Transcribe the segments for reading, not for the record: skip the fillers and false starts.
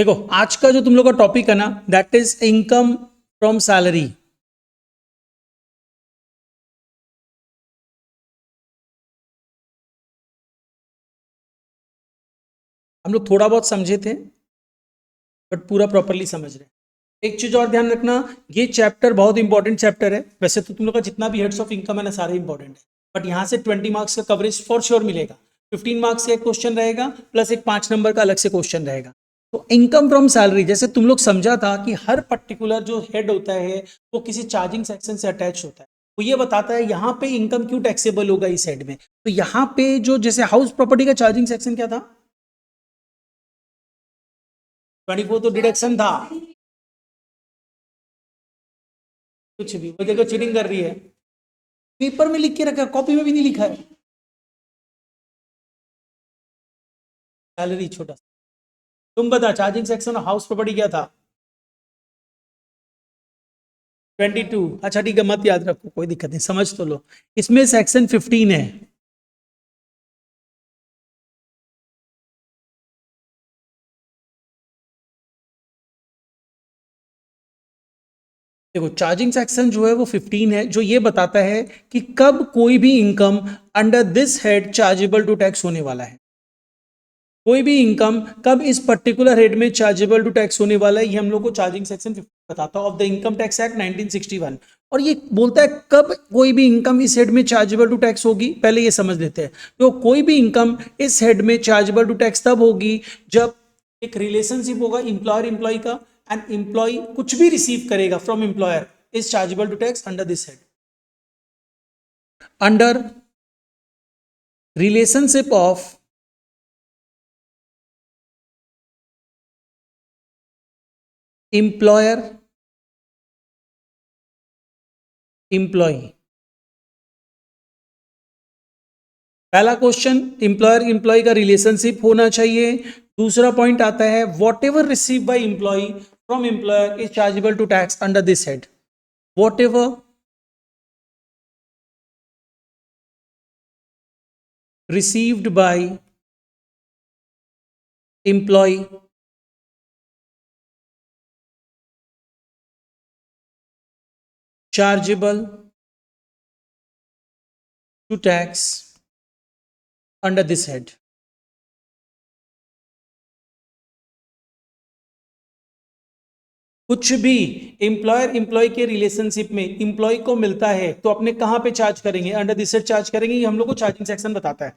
देखो आज का जो तुम लोग का टॉपिक है ना, that is income from salary. हम लोग थोड़ा बहुत समझे थे बट पूरा प्रॉपरली समझ रहे हैं। एक चीज और ध्यान रखना, ये चैप्टर बहुत इंपॉर्टेंट चैप्टर है। वैसे तो तुम लोग का जितना भी हेड्स ऑफ इनकम है ना, सारे इंपॉर्टेंट है, बट यहाँ से 20 मार्क्स का कवरेज फॉर श्योर मिलेगा। 15 मार्क्स का एक क्वेश्चन रहेगा प्लस एक 5 नंबर का अलग से क्वेश्चन रहेगा। तो इनकम फ्रॉम सैलरी, जैसे तुम लोग समझा था कि हर पर्टिकुलर जो हेड होता है वो किसी चार्जिंग सेक्शन से अटैच होता है। वो ये बताता है यहाँ पे इनकम क्यों टैक्सेबल होगा इस हेड में। तो यहाँ पे जो जैसे हाउस प्रॉपर्टी का चार्जिंग सेक्शन क्या था, 24 तो डिडक्शन था। कुछ भी, वो देखो चीटिंग कर रही है। पेपर में लिख के रखा, कॉपी में भी नहीं लिखा है। सैलरी छोटा सा। तुम बता, चार्जिंग सेक्शन और हाउस प्रॉपर्टी क्या था? 22। अच्छा ठीक है, मत याद रखो, कोई दिक्कत नहीं, समझ तो लो। इसमें सेक्शन 15 है। देखो चार्जिंग सेक्शन जो है वो 15 है, जो ये बताता है कि कब कोई भी income under this head chargeable to tax होने वाला है। कोई भी इनकम कब इस पर्टिकुलर हेड में चार्जेबल टू टैक्स होने वाला है, ये हम लोग को चार्जिंग सेक्शन 15 बताता है of the income tax act 1961। और ये बोलता है कब कोई भी इनकम इस हेड में चार्जेबल टू टैक्स होगी। पहले ये समझ लेते हैं। तो कोई भी इनकम इस हेड में चार्जेबल टू टैक्स तब होगी जब एक रिलेशनशिप होगा इंप्लॉयर इंप्लॉय का, एंड इंप्लॉय कुछ भी रिसीव करेगा from employer is chargeable to tax under this head. Under relationship of employer employee. पहला क्वेश्चन, इंप्लॉयर इंप्लॉय का रिलेशनशिप होना चाहिए। दूसरा पॉइंट आता है whatever receive by employee from employer is chargeable to tax under this head. Whatever received by employee chargeable to tax under this head. कुछ भी employer employee के relationship में इंप्लॉय को मिलता है तो अपने कहां पे चार्ज करेंगे, अंडर दिस हेड चार्ज करेंगे। ये हम लोग को चार्जिंग सेक्शन बताता है।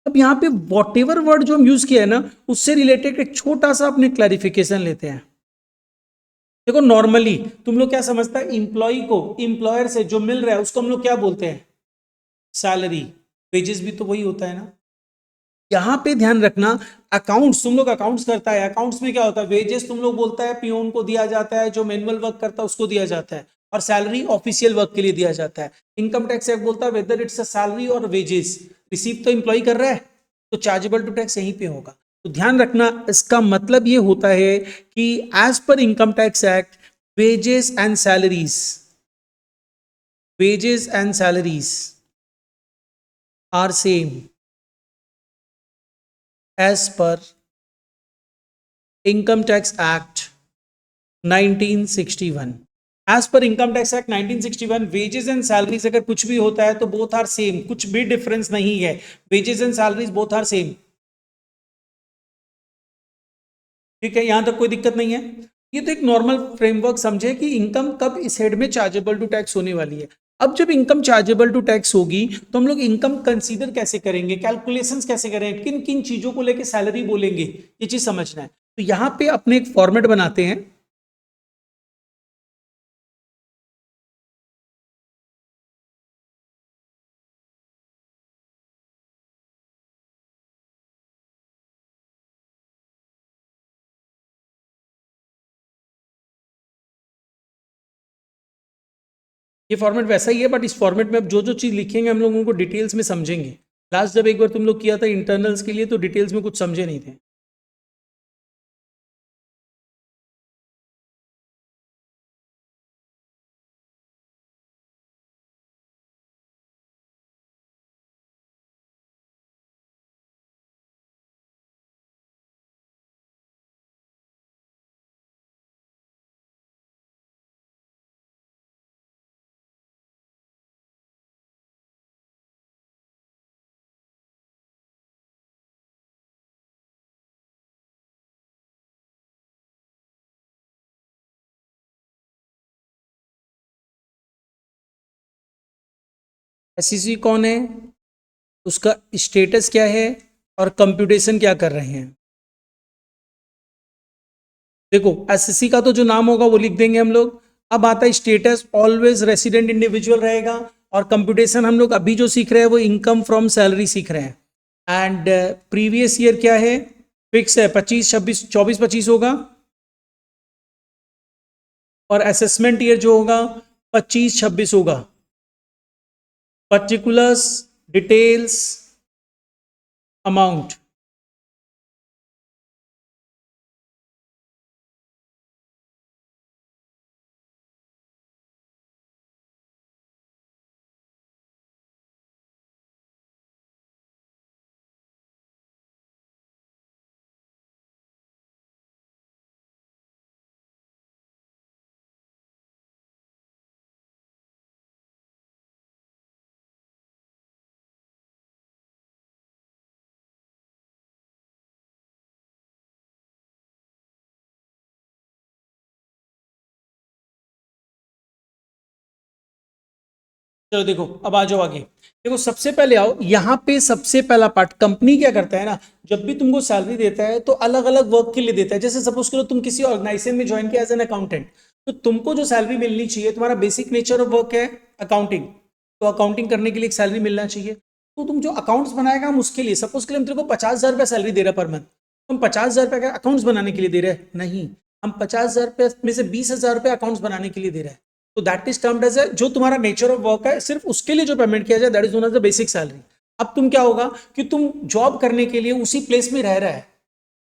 अब यहाँ पे वॉट एवर वर्ड जो हम यूज किया है ना, उससे रिलेटेड एक छोटा सा अपने क्लैरिफिकेशन लेते हैं। देखो नॉर्मली तुम लोग क्या समझता है, इंप्लॉय को इंप्लॉयर से जो मिल रहा है उसको हम लोग क्या बोलते हैं, सैलरी। वेजेस भी तो वही होता है ना। यहां पे ध्यान रखना, अकाउंट्स तुम लोग अकाउंट्स करता है, अकाउंट्स में क्या होता है, वेजेस तुम लोग बोलता है पियोन को दिया जाता है, जो मैनुअल वर्क करता है उसको दिया जाता है, और सैलरी ऑफिशियल वर्क के लिए दिया जाता है। इनकम टैक्स एक्ट बोलता है वेदर इट्स अ सैलरी और वेजेस, रिसीव तो इंप्लॉय कर रहा है तो चार्जेबल टू टैक्स यहीं पे होगा। तो ध्यान रखना, इसका मतलब ये होता है कि as per income tax act wages and salaries, wages and salaries are same as per income tax act 1961। As per income tax act 1961 wages and salaries अगर कुछ भी होता है तो बोथ आर सेम, कुछ भी डिफरेंस नहीं है। Wages and salaries both are same. ठीक है, यहां तक कोई दिक्कत नहीं है। ये तो एक नॉर्मल फ्रेमवर्क समझे कि इनकम कब इस हेड में चार्जेबल टू टैक्स होने वाली है। अब जब इनकम चार्जेबल टू टैक्स होगी तो हम लोग इनकम कंसीडर कैसे करेंगे, कैलकुलेशंस कैसे करेंगे, किन किन चीजों को लेके सैलरी बोलेंगे, ये चीज समझना है। तो यहां पे अपने एक फॉर्मेट बनाते हैं। ये फॉर्मेट वैसा ही है बट इस फॉर्मेट में अब जो जो चीज लिखेंगे हम लोग उनको डिटेल्स में समझेंगे। लास्ट जब एक बार तुम लोग किया था इंटरनल्स के लिए तो डिटेल्स में कुछ समझे नहीं थे। एससीसी कौन है, उसका स्टेटस क्या है और कंप्यूटेशन क्या कर रहे हैं। देखो एसएससी का तो जो नाम होगा वो लिख देंगे हम लोग। अब आता है स्टेटस, ऑलवेज रेसिडेंट इंडिविजुअल रहेगा। और कंप्यूटेशन हम लोग अभी जो सीख रहे हैं वो इनकम फ्रॉम सैलरी सीख रहे हैं। एंड प्रीवियस ईयर क्या है, फिक्स है 25 26 24 25 होगा। और असेसमेंट ईयर जो होगा 25 26 होगा। Particulars, details, amount. चलो देखो अब आ जाओ आगे। देखो सबसे पहले आओ यहाँ पे, सबसे पहला पार्ट कंपनी क्या करता है ना, जब भी तुमको सैलरी देता है तो अलग अलग वर्क के लिए देता है। जैसे सपोज करो तुम किसी ऑर्गेनाइजेशन में ज्वाइन किया एज एन अकाउंटेंट, तो तुमको जो सैलरी मिलनी चाहिए, तुम्हारा बेसिक नेचर ऑफ वर्क है अकाउंटिंग, तो अकाउंटिंग करने के लिए एक सैलरी मिलना चाहिए। तो तुम जो अकाउंट्स बनाएगा हम उसके लिए, सपोज के लिए हम तेरे को 50,000 रुपये सैलरी दे रहे हैं पर मंथ, हम 50,000 रुपये का अकाउंट्स बनाने के लिए दे रहे हैं नहीं, हम 50,000 रुपये में से 20,000 रुपये अकाउंट्स बनाने के लिए दे रहे हैं। तो दैट इज टर्म्ड एज जो तुम्हारा नेचर ऑफ वर्क है, सिर्फ उसके लिए जो पेमेंट किया जाए that is known as the basic salary. अब तुम क्या होगा कि तुम जॉब करने के लिए उसी प्लेस में रह रहा है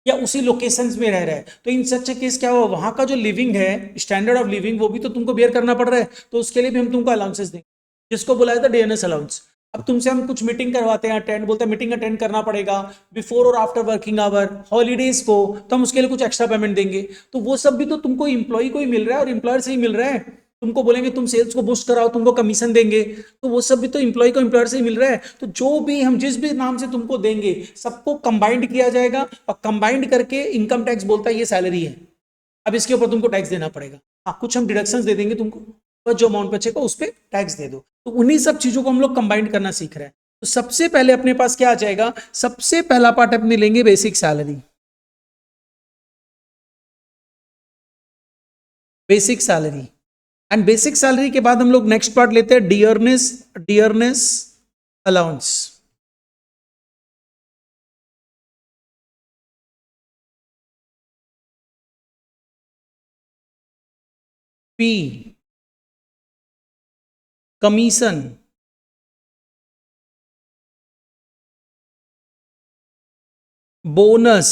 या उसी लोकेशंस में रह रहा है, तो इन सच केस क्या हुआ, वहां का जो लिविंग है, स्टैंडर्ड ऑफ लिविंग, वो भी तो तुमको बेयर करना पड़ रहा है, तो उसके लिए भी हम तुमको अलाउंसेस देंगे, जिसको बोला जाता है डीएनएस अलाउंस। अब तुमसे हम कुछ मीटिंग करवाते हैं, अटेंड बोलते हैं मीटिंग अटेंड करना पड़ेगा बिफोर और आफ्टर वर्किंग आवर, हॉलीडेज को, तो हम उसके लिए कुछ एक्स्ट्रा पेमेंट देंगे। तो वो सब भी तो तुमको इंप्लॉय को ही मिल रहा है और इंप्लॉयर से ही मिल रहा है। तुमको बोलेंगे तुम सेल्स को बूस्ट कराओ, तुमको कमीशन देंगे, तो वो सब भी तो इंप्लॉय को इंप्लॉयर से ही मिल रहा है। तो जो भी हम जिस भी नाम से तुमको देंगे सबको कंबाइंड किया जाएगा, और कंबाइंड करके इनकम टैक्स बोलता है ये सैलरी है, अब इसके ऊपर तुमको टैक्स देना पड़ेगा। हाँ कुछ हम डिडक्शंस दे देंगे तुमको, बस जो अमाउंट बचेगा उस पर टैक्स दे दो। तो उन्हीं सब चीजों को हम लोग कंबाइंड करना सीख रहे हैं। तो सबसे पहले अपने पास क्या आ जाएगा, सबसे पहला पार्ट अपने लेंगे basic salary. Basic salary, and basic salary के बाद हम लोग नेक्स्ट पार्ट लेते हैं dearness, dearness allowance. P, commission, bonus,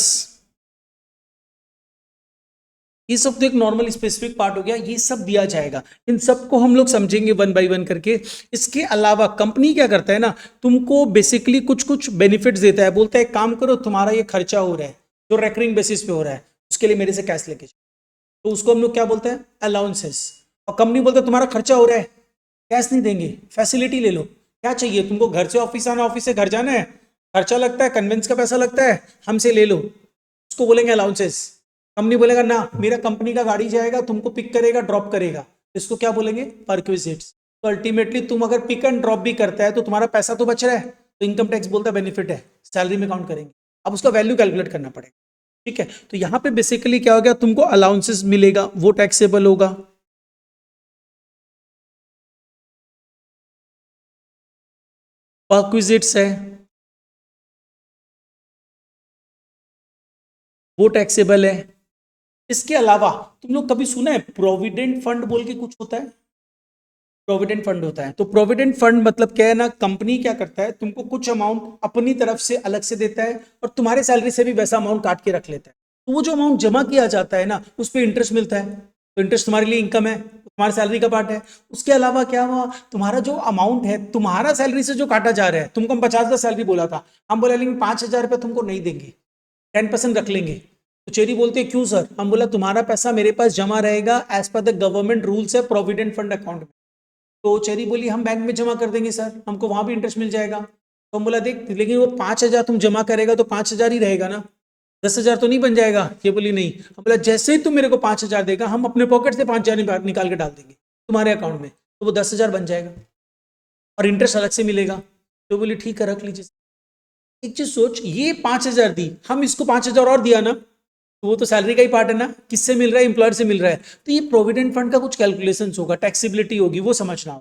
ये सब तो एक नॉर्मल स्पेसिफिक पार्ट हो गया, ये सब दिया जाएगा। इन सबको हम लोग समझेंगे वन बाय वन करके। इसके अलावा कंपनी क्या करता है ना, तुमको बेसिकली कुछ कुछ बेनिफिट्स देता है, बोलता है काम करो तुम्हारा ये खर्चा हो रहा है जो रेकरिंग बेसिस पे हो रहा है, उसके लिए मेरे से कैश लेके जाओ, तो उसको हम लोग क्या बोलते हैं, अलाउंसेस। और कंपनी बोलते है तुम्हारा खर्चा हो रहा है, कैश नहीं देंगे, फैसिलिटी ले लो, क्या चाहिए तुमको, घर से ऑफिस आना, ऑफिस से घर जाना है, खर्चा लगता है, कन्वेंस का पैसा लगता है, हमसे ले लो, उसको बोलेंगे अलाउंसेस। कंपनी बोलेगा ना मेरा कंपनी का गाड़ी जाएगा, तुमको पिक करेगा ड्रॉप करेगा, इसको क्या बोलेंगे, परक्विजिट्स। तो अल्टीमेटली तुम अगर पिक एंड ड्रॉप भी करता है तो तुम्हारा पैसा तो बच रहा है, तो इनकम टैक्स बोलता है बेनिफिट है, सैलरी में काउंट करेंगे। अब उसका वैल्यू कैलकुलेट करना पड़ेगा, ठीक है। तो यहाँ पे बेसिकली क्या हो गया, तुमको अलाउंसेस मिलेगा, वो टैक्सेबल होगा। परक्विजिट्स है वो टैक्सेबल है। इसके अलावा तुम लोग कभी सुना है प्रोविडेंट फंड बोल के कुछ होता है, प्रोविडेंट फंड होता है। तो प्रोविडेंट फंड मतलब क्या है ना, कंपनी क्या करता है, तुमको कुछ अमाउंट अपनी तरफ से अलग से देता है और तुम्हारे सैलरी से भी वैसा अमाउंट काट के रख लेता है। तो वो जो अमाउंट जमा किया जाता है ना, उस पर इंटरेस्ट मिलता है, तो इंटरेस्ट तुम्हारे लिए इनकम है, तुम्हारे सैलरी का पार्ट है। उसके अलावा क्या हुआ, तुम्हारा जो अमाउंट है तुम्हारा सैलरी से जो काटा जा रहा है, तुमको हम 50,000 सैलरी बोला था, हम बोला लेकिन 5,000 रुपये तुमको नहीं देंगे, 10% रख लेंगे। तो चेरी बोलते हैं क्यों सर, हम बोला तुम्हारा पैसा मेरे पास जमा रहेगा as per the government rules है प्रोविडेंट फंड अकाउंट में। तो चेरी बोली हम बैंक में जमा कर देंगे सर, हमको वहां भी इंटरेस्ट मिल जाएगा। तो हम बोला देख लेकिन वो 5,000 तुम जमा करेगा तो 5,000 ही रहेगा ना, 10,000 तो नहीं बन जाएगा। ये बोली नहीं। हम बोला जैसे ही तुम मेरे को 5,000 देगा हम अपने पॉकेट से 5,000 निकाल के डाल देंगे तुम्हारे अकाउंट में, तो वो 10,000 बन जाएगा। और इंटरेस्ट अलग से मिलेगा। तो बोले ठीक है रख लीजिए। एक चीज सोच, ये 5,000 दी, हम इसको 5,000 और दिया ना, तो वो तो सैलरी का ही पार्ट है ना, किससे मिल रहा है, एम्प्लॉयर से मिल रहा है। तो ये प्रोविडेंट फंड का कुछ कैलकुलेशन होगा, टैक्सेबिलिटी होगी, वो समझना हो।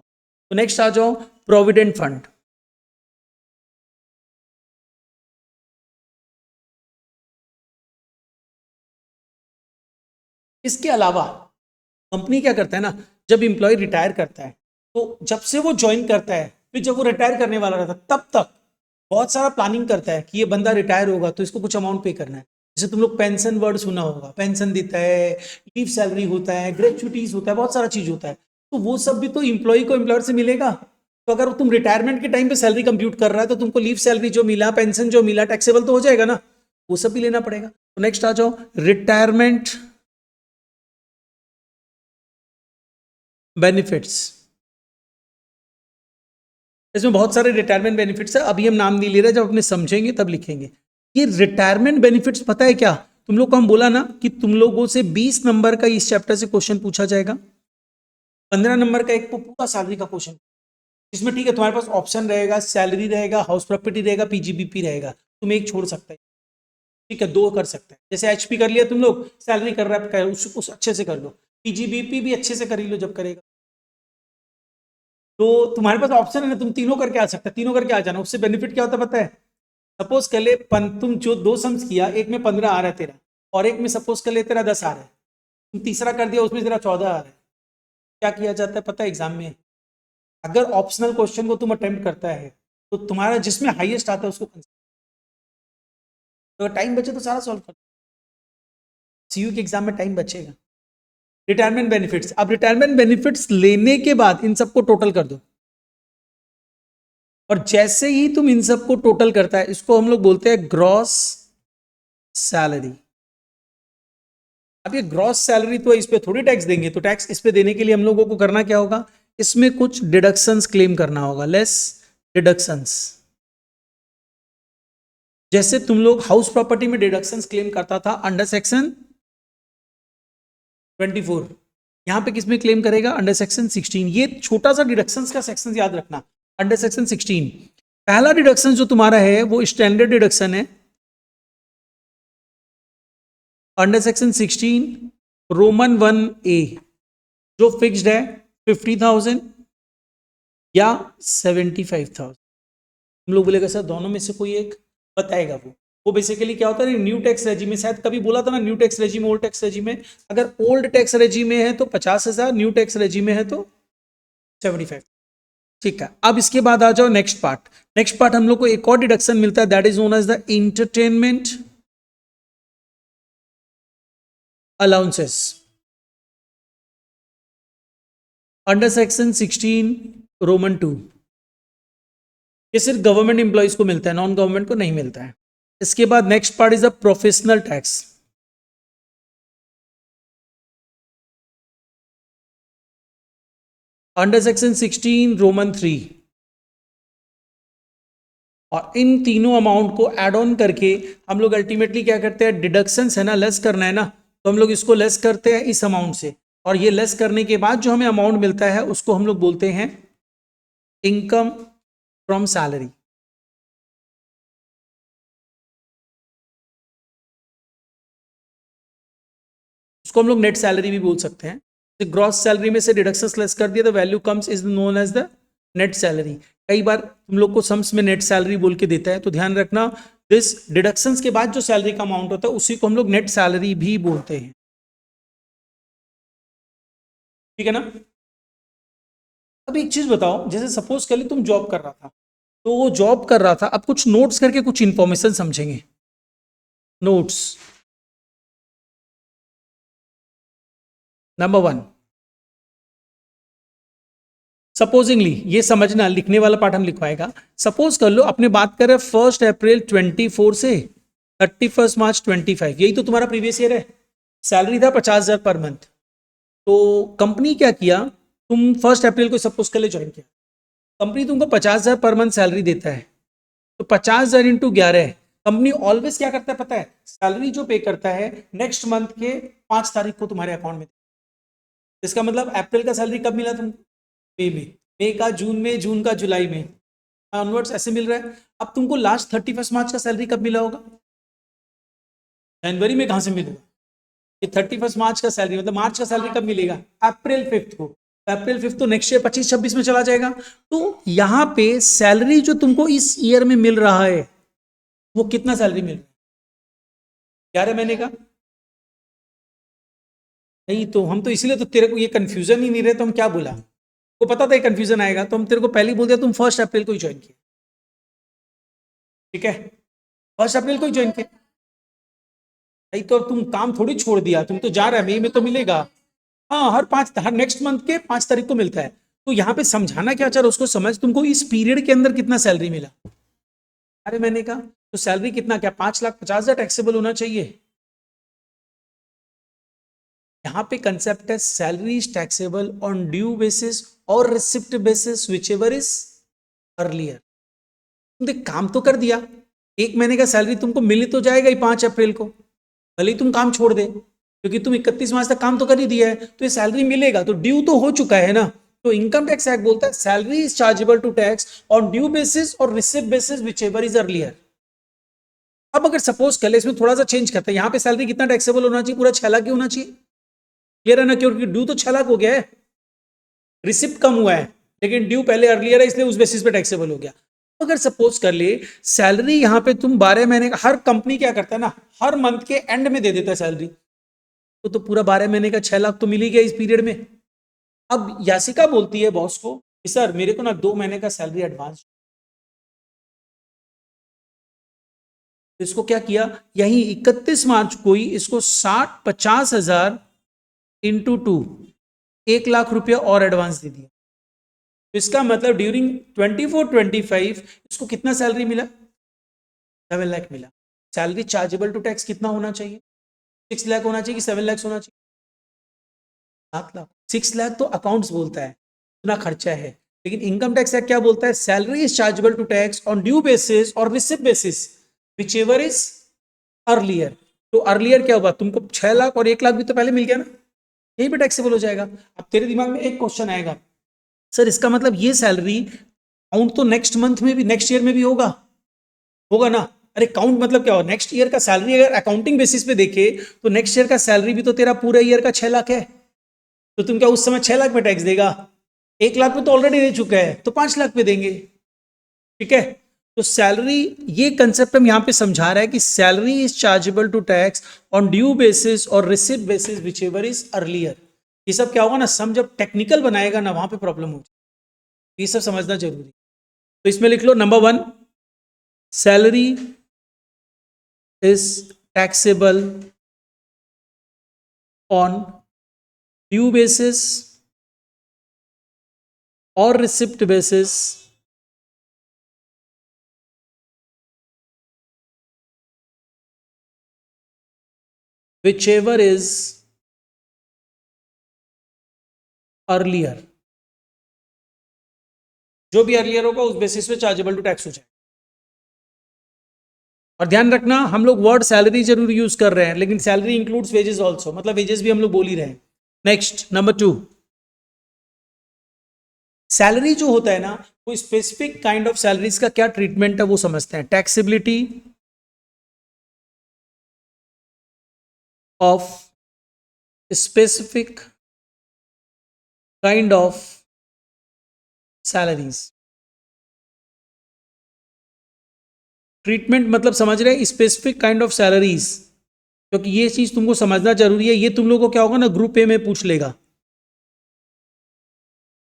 तो नेक्स्ट आ जाओ, प्रोविडेंट फंड। इसके अलावा कंपनी क्या करता है ना, जब इंप्लॉय रिटायर करता है, तो जब से वो ज्वाइन करता है, फिर जब वो रिटायर करने वाला रहता है, तब तक बहुत सारा प्लानिंग करता है कि ये बंदा रिटायर होगा तो इसको कुछ अमाउंट पे करना है। जैसे तुम लोग पेंशन वर्ड सुना होगा, पेंशन देता है, लीव सैलरी होता है, ग्रेचुटीज होता है, बहुत सारा चीज होता है। तो वो सब भी तो इंप्लॉय को एम्प्लॉयर से मिलेगा। तो अगर तुम रिटायरमेंट के टाइम पे सैलरी कंप्यूट कर रहा है, तो तुमको लीव सैलरी जो मिला, पेंशन जो मिला, टैक्सेबल तो हो जाएगा ना, वो सब भी लेना पड़ेगा। तो नेक्स्ट आ जाओ, रिटायरमेंट बेनिफिट्स। इसमें बहुत सारे रिटायरमेंट बेनिफिट्स है, अभी हम नाम नहीं ले रहे, जब अपने समझेंगे तब लिखेंगे। ये रिटायरमेंट बेनिफिट्स पता है क्या, तुम लोग को हम बोला ना कि तुम लोगों से 20 नंबर का इस चैप्टर से क्वेश्चन पूछा जाएगा, 15 नंबर का एक पूरा सैलरी का क्वेश्चन। इसमें ठीक है तुम्हारे पास ऑप्शन रहेगा, सैलरी रहेगा, हाउस प्रॉपर्टी रहेगा, पीजीबीपी रहेगा, तुम एक छोड़ सकते हैं, ठीक है, दो कर सकते हैं। जैसे एचपी कर लिया तुम लोग, सैलरी कर रहा है, उस अच्छे से कर लो, पीजीबीपी भी अच्छे से कर ही लो जब करेगा। तो तुम्हारे पास ऑप्शन है ना, तुम तीनों करके आ सकते हैं, तीनों करके आ जाना। उससे बेनिफिट क्या होता है पता है, सपोज कर ले तुम जो दो सम्स किया, एक में 15 आ रहा है तेरा, और एक में सपोज कर ले तेरा 10 आ रहा है, तुम तीसरा कर दिया उसमें तेरा 14 आ रहा है। क्या किया जाता है पता है एग्जाम में, अगर ऑप्शनल क्वेश्चन को तुम अटेम्प्ट करता है, तो तुम्हारा जिसमें हाईएस्ट आता है उसको consider। तो टाइम बचे तो सारा सॉल्व कर, सीयू के एग्जाम में टाइम बचेगा। रिटायरमेंट बेनिफिट्स, अब रिटायरमेंट बेनिफिट्स लेने के बाद इन सबको टोटल कर दो, और जैसे ही तुम इन सबको टोटल करता है, इसको हम लोग बोलते हैं ग्रॉस सैलरी। अब ये ग्रॉस सैलरी तो इस पे थोड़ी टैक्स देंगे, तो टैक्स इस पे देने के लिए हम लोगों को करना क्या होगा, इसमें कुछ डिडक्शंस क्लेम करना होगा, लेस डिडक्शंस। जैसे तुम लोग हाउस प्रॉपर्टी में डिडक्शंस क्लेम करता था अंडर सेक्शन 24, यहां पे किसमें क्लेम करेगा, अंडर सेक्शन 16। ये छोटा सा डिडक्शंस का सेक्शन याद रखना, अंडर सेक्शन 16। पहला डिडक्शन जो तुम्हारा है वो स्टैंडर्ड डिडक्शन है, अंडर सेक्शन 16 रोमन 1A, जो फिक्स्ड है 50,000 या 75,000। हम लोग बोलेगा सर दोनों में से कोई एक बताएगा। वो बेसिकली क्या होता है, न्यू टैक्स रेजिम में, शायद कभी बोला था ना, new tax regime old tax regime में। अगर ओल्ड टैक्स रेजिम में है तो 50,000, न्यू टैक्स रेजिम में है तो 75। ठीक है, अब इसके बाद आ जाओ नेक्स्ट पार्ट। नेक्स्ट पार्ट हम लोग को एक और डिडक्शन मिलता है, that is known as the entertainment allowances under section 16 roman 2। ये सिर्फ गवर्नमेंट इंप्लॉइज को मिलता है, नॉन गवर्नमेंट को नहीं मिलता है। इसके बाद next part is the professional tax under section 16 Roman 3। और इन तीनों अमाउंट को ऐड ऑन करके हम लोग अल्टीमेटली क्या करते हैं, डिडक्शंस है ना, लेस करना है ना, तो हम लोग इसको लेस करते हैं इस अमाउंट से, और ये लेस करने के बाद जो हमें अमाउंट मिलता है उसको हम लोग बोलते हैं इनकम फ्रॉम सैलरी। उसको हम लोग नेट सैलरी भी बोल सकते हैं। तो ग्रॉस सैलरी में से डिडक्शंस लेस कर दिया, the value comes is known as the net salary. कई बार तुम लोग को सम्स में नेट सैलरी बोल के देता है, तो ध्यान रखना दिस डिडक्शंस के बाद जो सैलरी का अमाउंट होता है उसी को हम लोग नेट सैलरी भी बोलते हैं, ठीक है ना। अब एक चीज बताओ, जैसे सपोज कर ली तुम जॉब कर रहा था, तो वो जॉब कर रहा था, अब कुछ नोट्स करके कुछ इंफॉर्मेशन समझेंगे। नोट्स नंबर 1, सपोजिंगली, ये समझना, लिखने वाला पार्ट हम लिखवाएगा। सपोज कर लो अपने बात कर रहे 1 अप्रैल 24 से 31 मार्च 25, यही तो तुम्हारा प्रीवियस ईयर है। सैलरी था 50,000 पर मंथ। तो कंपनी क्या किया, तुम 1 अप्रैल को सपोज कर ले ज्वाइन किया, कंपनी तुमको 50,000 पर मंथ सैलरी देता है, तो 50,000 इंटू 11, कंपनी ऑलवेज क्या करता है पता है, सैलरी जो पे करता है नेक्स्ट मंथ के 5 तारीख को तुम्हारे अकाउंट में। इसका मतलब अप्रैल का सैलरी कब मिला तुमको, मई में, मई का जून में, जून का जुलाई में, ऑनवर्ड्स ऐसे मिल रहा है। अब तुमको लास्ट 31 मार्च का सैलरी कब मिला होगा? जनवरी में कहाँ से मिलेगा? ये 31 मार्च का सैलरी मतलब मार्च का सैलरी कब मिलेगा? अप्रैल 5 को। अप्रैल 5 तो नेक्स्ट ईयर 25-26 में चला जाएगा। तो यहाँ पे सैलरी जो तुमको इस ईयर में मिल रहा है वो कितना सैलरी मिल रहा है? 11 महीने का नहीं, तो हम तो इसलिए तो तेरे को ये कंफ्यूजन ही नहीं रहे, तो हम क्या बोला, को पता था ये कंफ्यूजन आएगा, तो हम तेरे को पहले ही बोल दिया तुम 1 अप्रैल को ही ज्वाइन किया। ठीक है, 1 अप्रैल को ही ज्वाइन किया। नहीं तो अब तुम काम थोड़ी छोड़ दिया, तुम तो जा रहा है, मई में तो मिलेगा। हाँ, हर नेक्स्ट मंथ के 5 तारीख को मिलता है। तो यहाँ पे समझाना क्या चाह रहा है उसको समझ, तुमको इस पीरियड के अंदर कितना सैलरी मिला। अरे मैंने कहा तो सैलरी कितना, क्या 5,50,000 टैक्सेबल होना चाहिए? यहाँ पे कंसेप्ट है salary is taxable on due basis or receipt basis whichever is earlier. तुमने काम तो कर दिया, 1 महीने का सैलरी तुमको मिल तो जाएगा ही 5 अप्रैल को, भले ही तुम काम छोड़ दे, क्योंकि तुम 31 मार्च तक काम तो कर ही दिया है, तो ये सैलरी मिलेगा, तो ड्यू तो हो चुका है ना। तो इनकम टैक्स एक्ट बोलता है salary is chargeable to tax on due basis or receipt basis whichever is earlier. अब अगर सपोज कर ले, इसमें थोड़ा सा चेंज करते हैं, यहाँ पे सैलरी कितना टैक्सेबल होना चाहिए? पूरा 6 लाख की होना चाहिए। क्लियर है ना, क्योंकि ड्यू तो 6 लाख हो गया है, रिसिप्ट कम हुआ है, लेकिन ड्यू पहले अर्लियर है, इसलिए उस बेसिस पे टैक्सेबल हो गया। अगर सपोज कर ले सैलरी यहाँ पे तुम 12 महीने का, हर कंपनी क्या करता है ना, हर मंथ के एंड में दे देता है सैलरी, तो पूरा 12 महीने का 6 लाख तो मिल ही गया इस पीरियड में। अब यासिका बोलती है बॉस को कि सर मेरे को ना 2 महीने का सैलरी एडवांस। तो इसको क्या किया, यही 31 मार्च को ही इसको 50,000 इंटू 2, 1 लाख रुपया और एडवांस दे दिया। तो इसका मतलब ड्यूरिंग 24-25 इसको कितना सैलरी मिला? 7 लाख मिला। सैलरी चार्जेबल टू टैक्स कितना होना चाहिए? 6 लाख होना चाहिए कि 7 लाख होना चाहिए? 7 लाख। 6 लाख तो अकाउंट्स बोलता है इतना खर्चा है, लेकिन इनकम टैक्स एक्ट क्या बोलता है? Salary is chargeable to tax on due basis or receipt basis whichever is earlier. तो अर्लियर क्या हुआ, तुमको 6 लाख और 1 लाख भी तो पहले मिल गया ना, यही पे टैक्सेबल हो जाएगा। अब तेरे दिमाग में एक क्वेश्चन आएगा, सर इसका मतलब ये सैलरी काउंट तो नेक्स्ट मंथ में भी, नेक्स्ट ईयर में भी होगा, होगा ना? अरे काउंट मतलब क्या हो, नेक्स्ट ईयर का सैलरी अगर अकाउंटिंग बेसिस पे देखे तो नेक्स्ट ईयर का सैलरी भी तो तेरा पूरा ईयर का 6 लाख है, तो तुम क्या उस समय 6 लाख पे टैक्स देगा? 1 लाख पे तो ऑलरेडी दे चुका है, तो 5 लाख पे देंगे। ठीक है, तो सैलरी, ये कंसेप्ट हम यहां पे समझा रहा है कि salary is chargeable to tax on due basis or receipt basis whichever is earlier. ये सब क्या होगा ना, सम जब टेक्निकल बनाएगा ना वहां पे प्रॉब्लम हो जाए, ये सब समझना जरूरी। तो इसमें लिख लो number 1, salary is taxable on due basis or receipt basis whichever is earlier। जो भी अर्लियर होगा उस बेसिस पे चार्जेबल टू टैक्स हो जाए। और ध्यान रखना हम लोग वर्ड सैलरी जरूर यूज कर रहे हैं, लेकिन सैलरी इंक्लूड्स वेजेस आल्सो, मतलब वेजेस भी हम लोग बोल ही रहे हैं। नेक्स्ट नंबर 2, सैलरी जो होता है ना वो स्पेसिफिक काइंड ऑफ सैलरीज का क्या ट्रीटमेंट है वो समझते हैं। Taxability of specific kind of salaries. Treatment मतलब समझ रहे हैं, स्पेसिफिक काइंड ऑफ सैलरीज, क्योंकि ये चीज तुमको समझना जरूरी है। ये तुम लोगों को क्या होगा ना, ग्रुप ए में पूछ लेगा,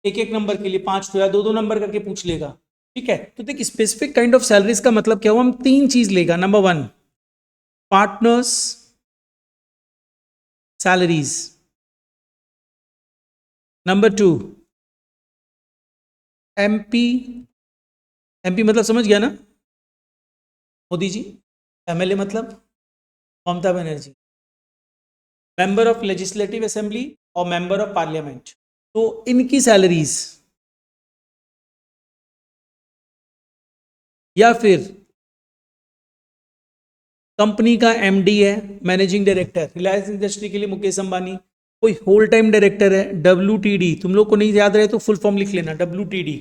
एक एक नंबर के लिए 5 या 2-2 नंबर करके पूछ लेगा। ठीक है, तो देख स्पेसिफिक काइंड ऑफ सैलरीज का मतलब क्या हुआ, हम 3 चीज लेगा। Number 1, partners salaries. Number 2, MP. MP मतलब समझ गया ना, मोदी जी। एमएलए मतलब Mamata Banerjee. Member of legislative assembly और मेंबर ऑफ पार्लियामेंट, तो इनकी सैलरीज। या फिर कंपनी का एमडी है, मैनेजिंग डायरेक्टर, रिलायंस इंडस्ट्री के लिए मुकेश अंबानी, कोई होल टाइम डायरेक्टर है, WTD, तुम लोग को नहीं याद रहे तो फुल फॉर्म लिख लेना WTD।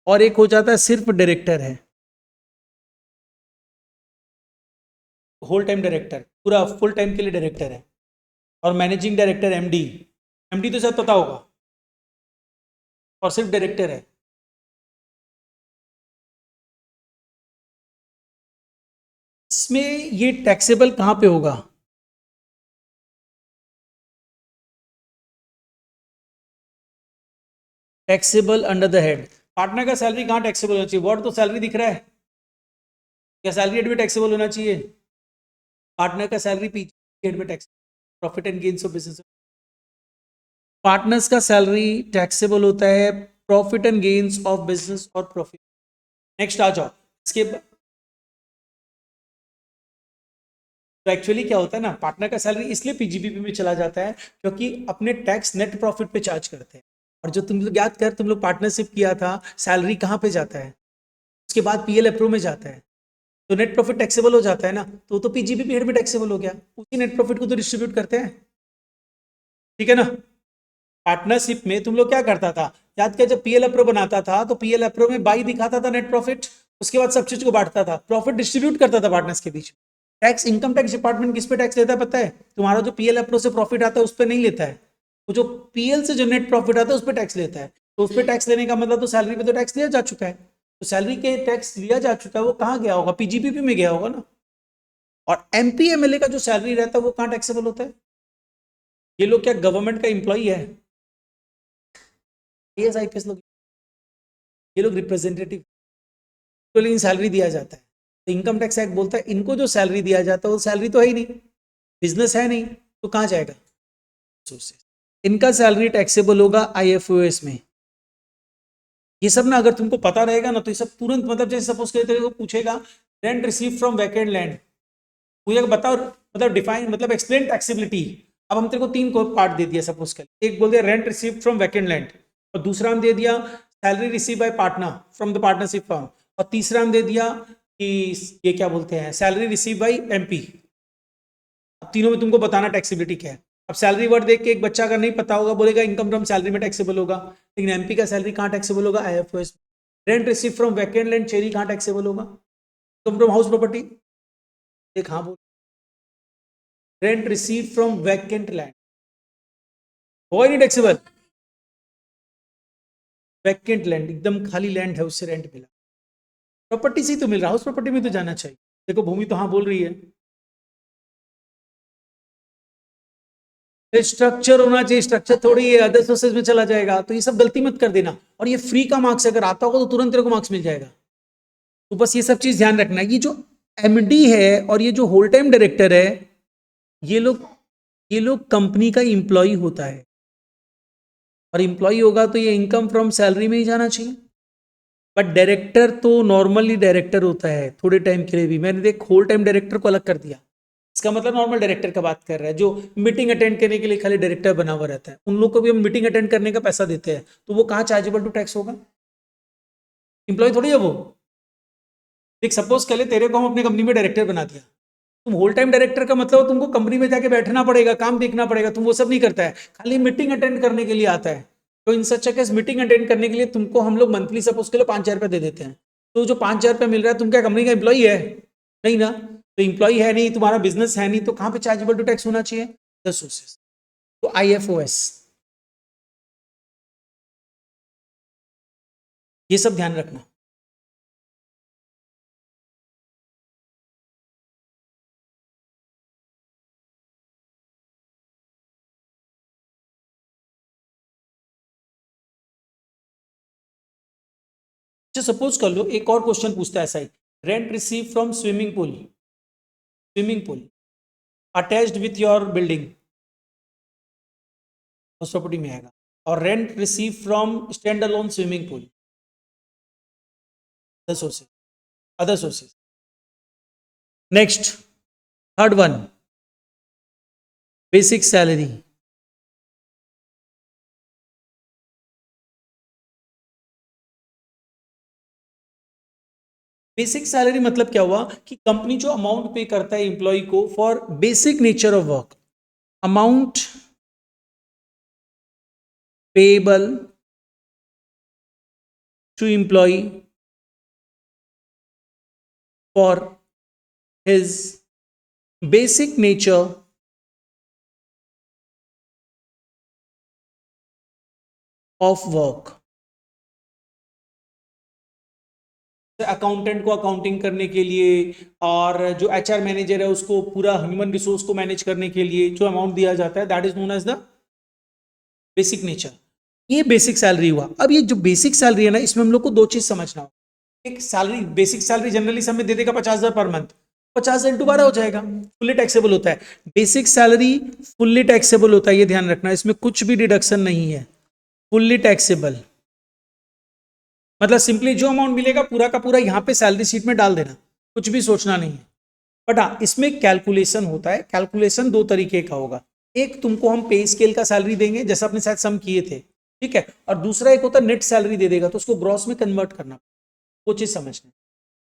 और एक हो जाता है सिर्फ डायरेक्टर है, होल टाइम डायरेक्टर, पूरा फुल टाइम के लिए डायरेक्टर है। और मैनेजिंग डायरेक्टर MD, MD तो शायद पता होगा, और सिर्फ डायरेक्टर है। इसमें ये टैक्सेबल कहां पे होगा? Taxable under the head. Partner का सैलरी कहां टैक्सेबल होना चाहिए? वर्ड तो सैलरी दिख रहा है, क्या सैलरी हेड में टैक्सेबल होना चाहिए? पार्टनर का सैलरी पीछे हेड में tax, profit and gains of business. Partners का सैलरी टैक्सेबल होता है profit and gains of business और प्रॉफिट। नेक्स्ट आ जाओ। इसके तो एक्चुअली क्या होता है ना, पार्टनर का सैलरी इसलिए PGBP में चला जाता है क्योंकि अपने टैक्स नेट प्रॉफिट पे चार्ज करते हैं। और जो तुम लोग याद कर, तुम लोग पार्टनरशिप किया था, सैलरी कहाँ पे जाता है? उसके बाद PL अप्रूव में जाता है, तो नेट प्रॉफिट टैक्सेबल हो जाता है ना, तो PGBP हेड में टैक्सेबल हो गया, उसी नेट प्रॉफिट को तो डिस्ट्रीब्यूट करते हैं। ठीक है ना? पार्टनरशिप में तुम लोग क्या करता था, याद कर, जब PL अप्रूव बनाता था तो PL अप्रूव में बाई दिखाता था नेट प्रॉफिट, उसके बाद सब चीज को बांटता था, प्रॉफिट डिस्ट्रीब्यूट करता था पार्टनर्स के बीच में। टैक्स, इनकम टैक्स डिपार्टमेंट किस पे टैक्स लेता है पता है? तुम्हारा जो PL अप्रूव से प्रॉफिट आता है उस पर नहीं लेता है, वो जो PL से जो नेट प्रॉफिट आता है उस पर टैक्स लेता है। तो उस पर टैक्स लेने का मतलब तो सैलरी पे तो टैक्स लिया जा चुका है, तो सैलरी के टैक्स लिया जा चुका है, वो कहाँ गया होगा? PGBP में गया होगा ना। और MP MLA का जो सैलरी रहता है वो कहाँ टैक्सेबल होता है? ये लोग क्या गवर्नमेंट का एम्प्लॉई है? IPS लोग, ये लोग रिप्रेजेंटेटिव, तो लेकिन सैलरी दिया जाता है। तो इनकम टैक्स एक्ट बोलता है इनको जो सैलरी दिया जाता है वो सैलरी तो है ही नहीं, बिजनेस है नहीं, तो कहाँ जाएगा? सोर्सेस। इनका सैलरी टैक्सेबल होगा IFOS में। ये सब ना अगर तुमको पता रहेगा ना तो ये सब तुरंत, मतलब जैसे सपोज करते हो पूछेगा rent receive from vacant land, मुझे बताओ, मतलब डिफाइन, मतलब एक्सप्लेन टैक्सेबिलिटी। अब हम तेरे को 3 को पार्ट दे दिया सपोज कर, एक बोल दिया rent receive from vacant land, और दूसरा हम दे दिया salary receive by partner from the partnership firm, और तीसरा हम दे दिया कि ये क्या बोलते हैं, सैलरी रिसीव बाय MP। अब तीनों में तुमको बताना टैक्सेबिलिटी क्या है। अब सैलरी वर्ड देख के एक बच्चा अगर नहीं पता होगा बोलेगा इनकम फ्रॉम सैलरी में टैक्सेबल होगा, लेकिन MP का सैलरी कहाँ टैक्सेबल होगा? IFOS। Rent receive from vacant land cherry कहाँ टैक्सेबल होगा? इनकम फ्रॉम हाउस प्रॉपर्टी, एक हाँ बोल, rent receive from vacant land होगा नहीं टैक्सेबल? वैकेंट लैंड, एकदम खाली लैंड है उससे रेंट मिला, प्रॉपर्टी से ही तो मिल रहा, हाउस प्रॉपर्टी में तो जाना चाहिए। देखो भूमि तो हाँ बोल रही है, स्ट्रक्चर होना चाहिए, स्ट्रक्चर थोड़ी है अदर सोर्सेज में चला जाएगा, तो ये सब गलती मत कर देना। और ये फ्री का मार्क्स अगर आता होगा तो तुरंत तेरे को मार्क्स मिल जाएगा। तो बस ये सब चीज ध्यान रखना, ये जो MD है और ये जो होल टाइम डायरेक्टर है, ये लोग ये लोग कंपनी का इंप्लॉय होता है, और इंप्लॉय होगा तो ये इनकम फ्रॉम सैलरी में ही जाना चाहिए। बट डायरेक्टर तो नॉर्मली डायरेक्टर होता है थोड़े टाइम के लिए भी, मैंने देख होल टाइम डायरेक्टर को अलग कर दिया, इसका मतलब नॉर्मल डायरेक्टर का बात कर रहा है, जो मीटिंग अटेंड करने के लिए खाली डायरेक्टर बना हुआ रहता है, उन लोग को भी हम मीटिंग अटेंड करने का पैसा देते हैं, तो वो कहाँ चार्जेबल टू टैक्स होगा? इंप्लॉय थोड़ी है वो। एक सपोज कर ले तेरे को हम अपनी कंपनी में डायरेक्टर बना दिया, तुम होल टाइम डायरेक्टर का मतलब तुमको कंपनी में जाके बैठना पड़ेगा, काम देखना पड़ेगा, तुम वो सब नहीं करता है, खाली मीटिंग अटेंड करने के लिए आता है। तो इन सच केस मीटिंग अटेंड करने के लिए तुमको हम लोग मंथली सपोज के लिए 5,000 रुपये दे देते हैं, तो जो 5,000 रुपये मिल रहा है तुम क्या कंपनी का एम्प्लॉई है? नहीं ना, तो एम्प्लॉई है नहीं, तुम्हारा बिजनेस है नहीं, तो कहाँ पे चार्जेबल टू टैक्स होना चाहिए? द सोर्सेस, तो IFOS, ये सब ध्यान रखना। अच्छा सपोज कर लो एक और क्वेश्चन पूछता है ऐसा ही, rent receive from swimming pool attached with your building, उस प्रॉपर्टी में आएगा। और rent receive from stand alone swimming pool, other sources, other sources. Next, third one, basic salary. Basic salary मतलब क्या हुआ कि कंपनी जो अमाउंट पे करता है एम्प्लॉय को for basic nature of work, amount payable to employee for his basic nature of work. Accountant को अकाउंटिंग करने के लिए और जो एचआर मैनेजर है उसको पूरा ह्यूमन रिसोर्स को मैनेज करने के लिए जो अमाउंट दिया जाता है that is known as the basic nature. ये बेसिक सैलरी हुआ। अब ये जो बेसिक सैलरी है ना, इसमें हम लोग को दो चीज समझना होगा। एक सैलरी, बेसिक सैलरी जनरली समय दे देगा 50,000 पर मंथ, 50 इंटू 12 हो जाएगा, फुल्ली टैक्सेबल होता है। बेसिक सैलरी फुल्ली टैक्सेबल होता है, ये ध्यान रखना, इसमें कुछ भी डिडक्शन नहीं है, फुल्ली टैक्सेबल। मतलब सिंपली जो अमाउंट मिलेगा पूरा का पूरा यहाँ पे सैलरी शीट में डाल देना, कुछ भी सोचना नहीं है। बट हाँ, इसमें कैलकुलेशन होता है। कैलकुलेशन दो तरीके का होगा। एक, तुमको हम पे स्केल का सैलरी देंगे जैसा अपने साथ सम किए थे, ठीक है, और दूसरा एक होता है नेट सैलरी दे देगा, तो उसको ग्रॉस में कन्वर्ट करना, वो चीज समझना।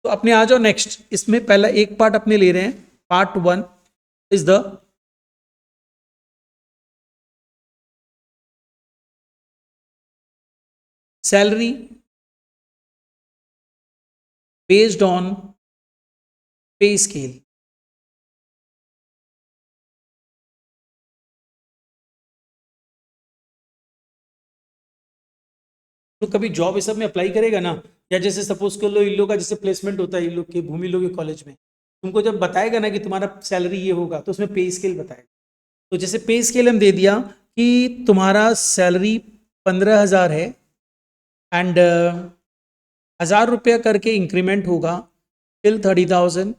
तो अपने आ जाओ नेक्स्ट। इसमें पहला एक पार्ट अपने ले रहे हैं, part 1 is the salary based on pay scale। तो कभी जॉब इस सब में अप्लाई करेगा ना, या जैसे सपोज कर लो इन लोग का जैसे प्लेसमेंट होता है इन लोग के, भूमि लोग के कॉलेज में, तुमको जब बताएगा ना कि तुम्हारा सैलरी ये होगा तो उसमें पे स्केल बताएगा। तो जैसे पे स्केल हम दे दिया कि तुम्हारा सैलरी 15,000 है एंड 1,000 रुपया करके इंक्रीमेंट होगा टिल 30,000,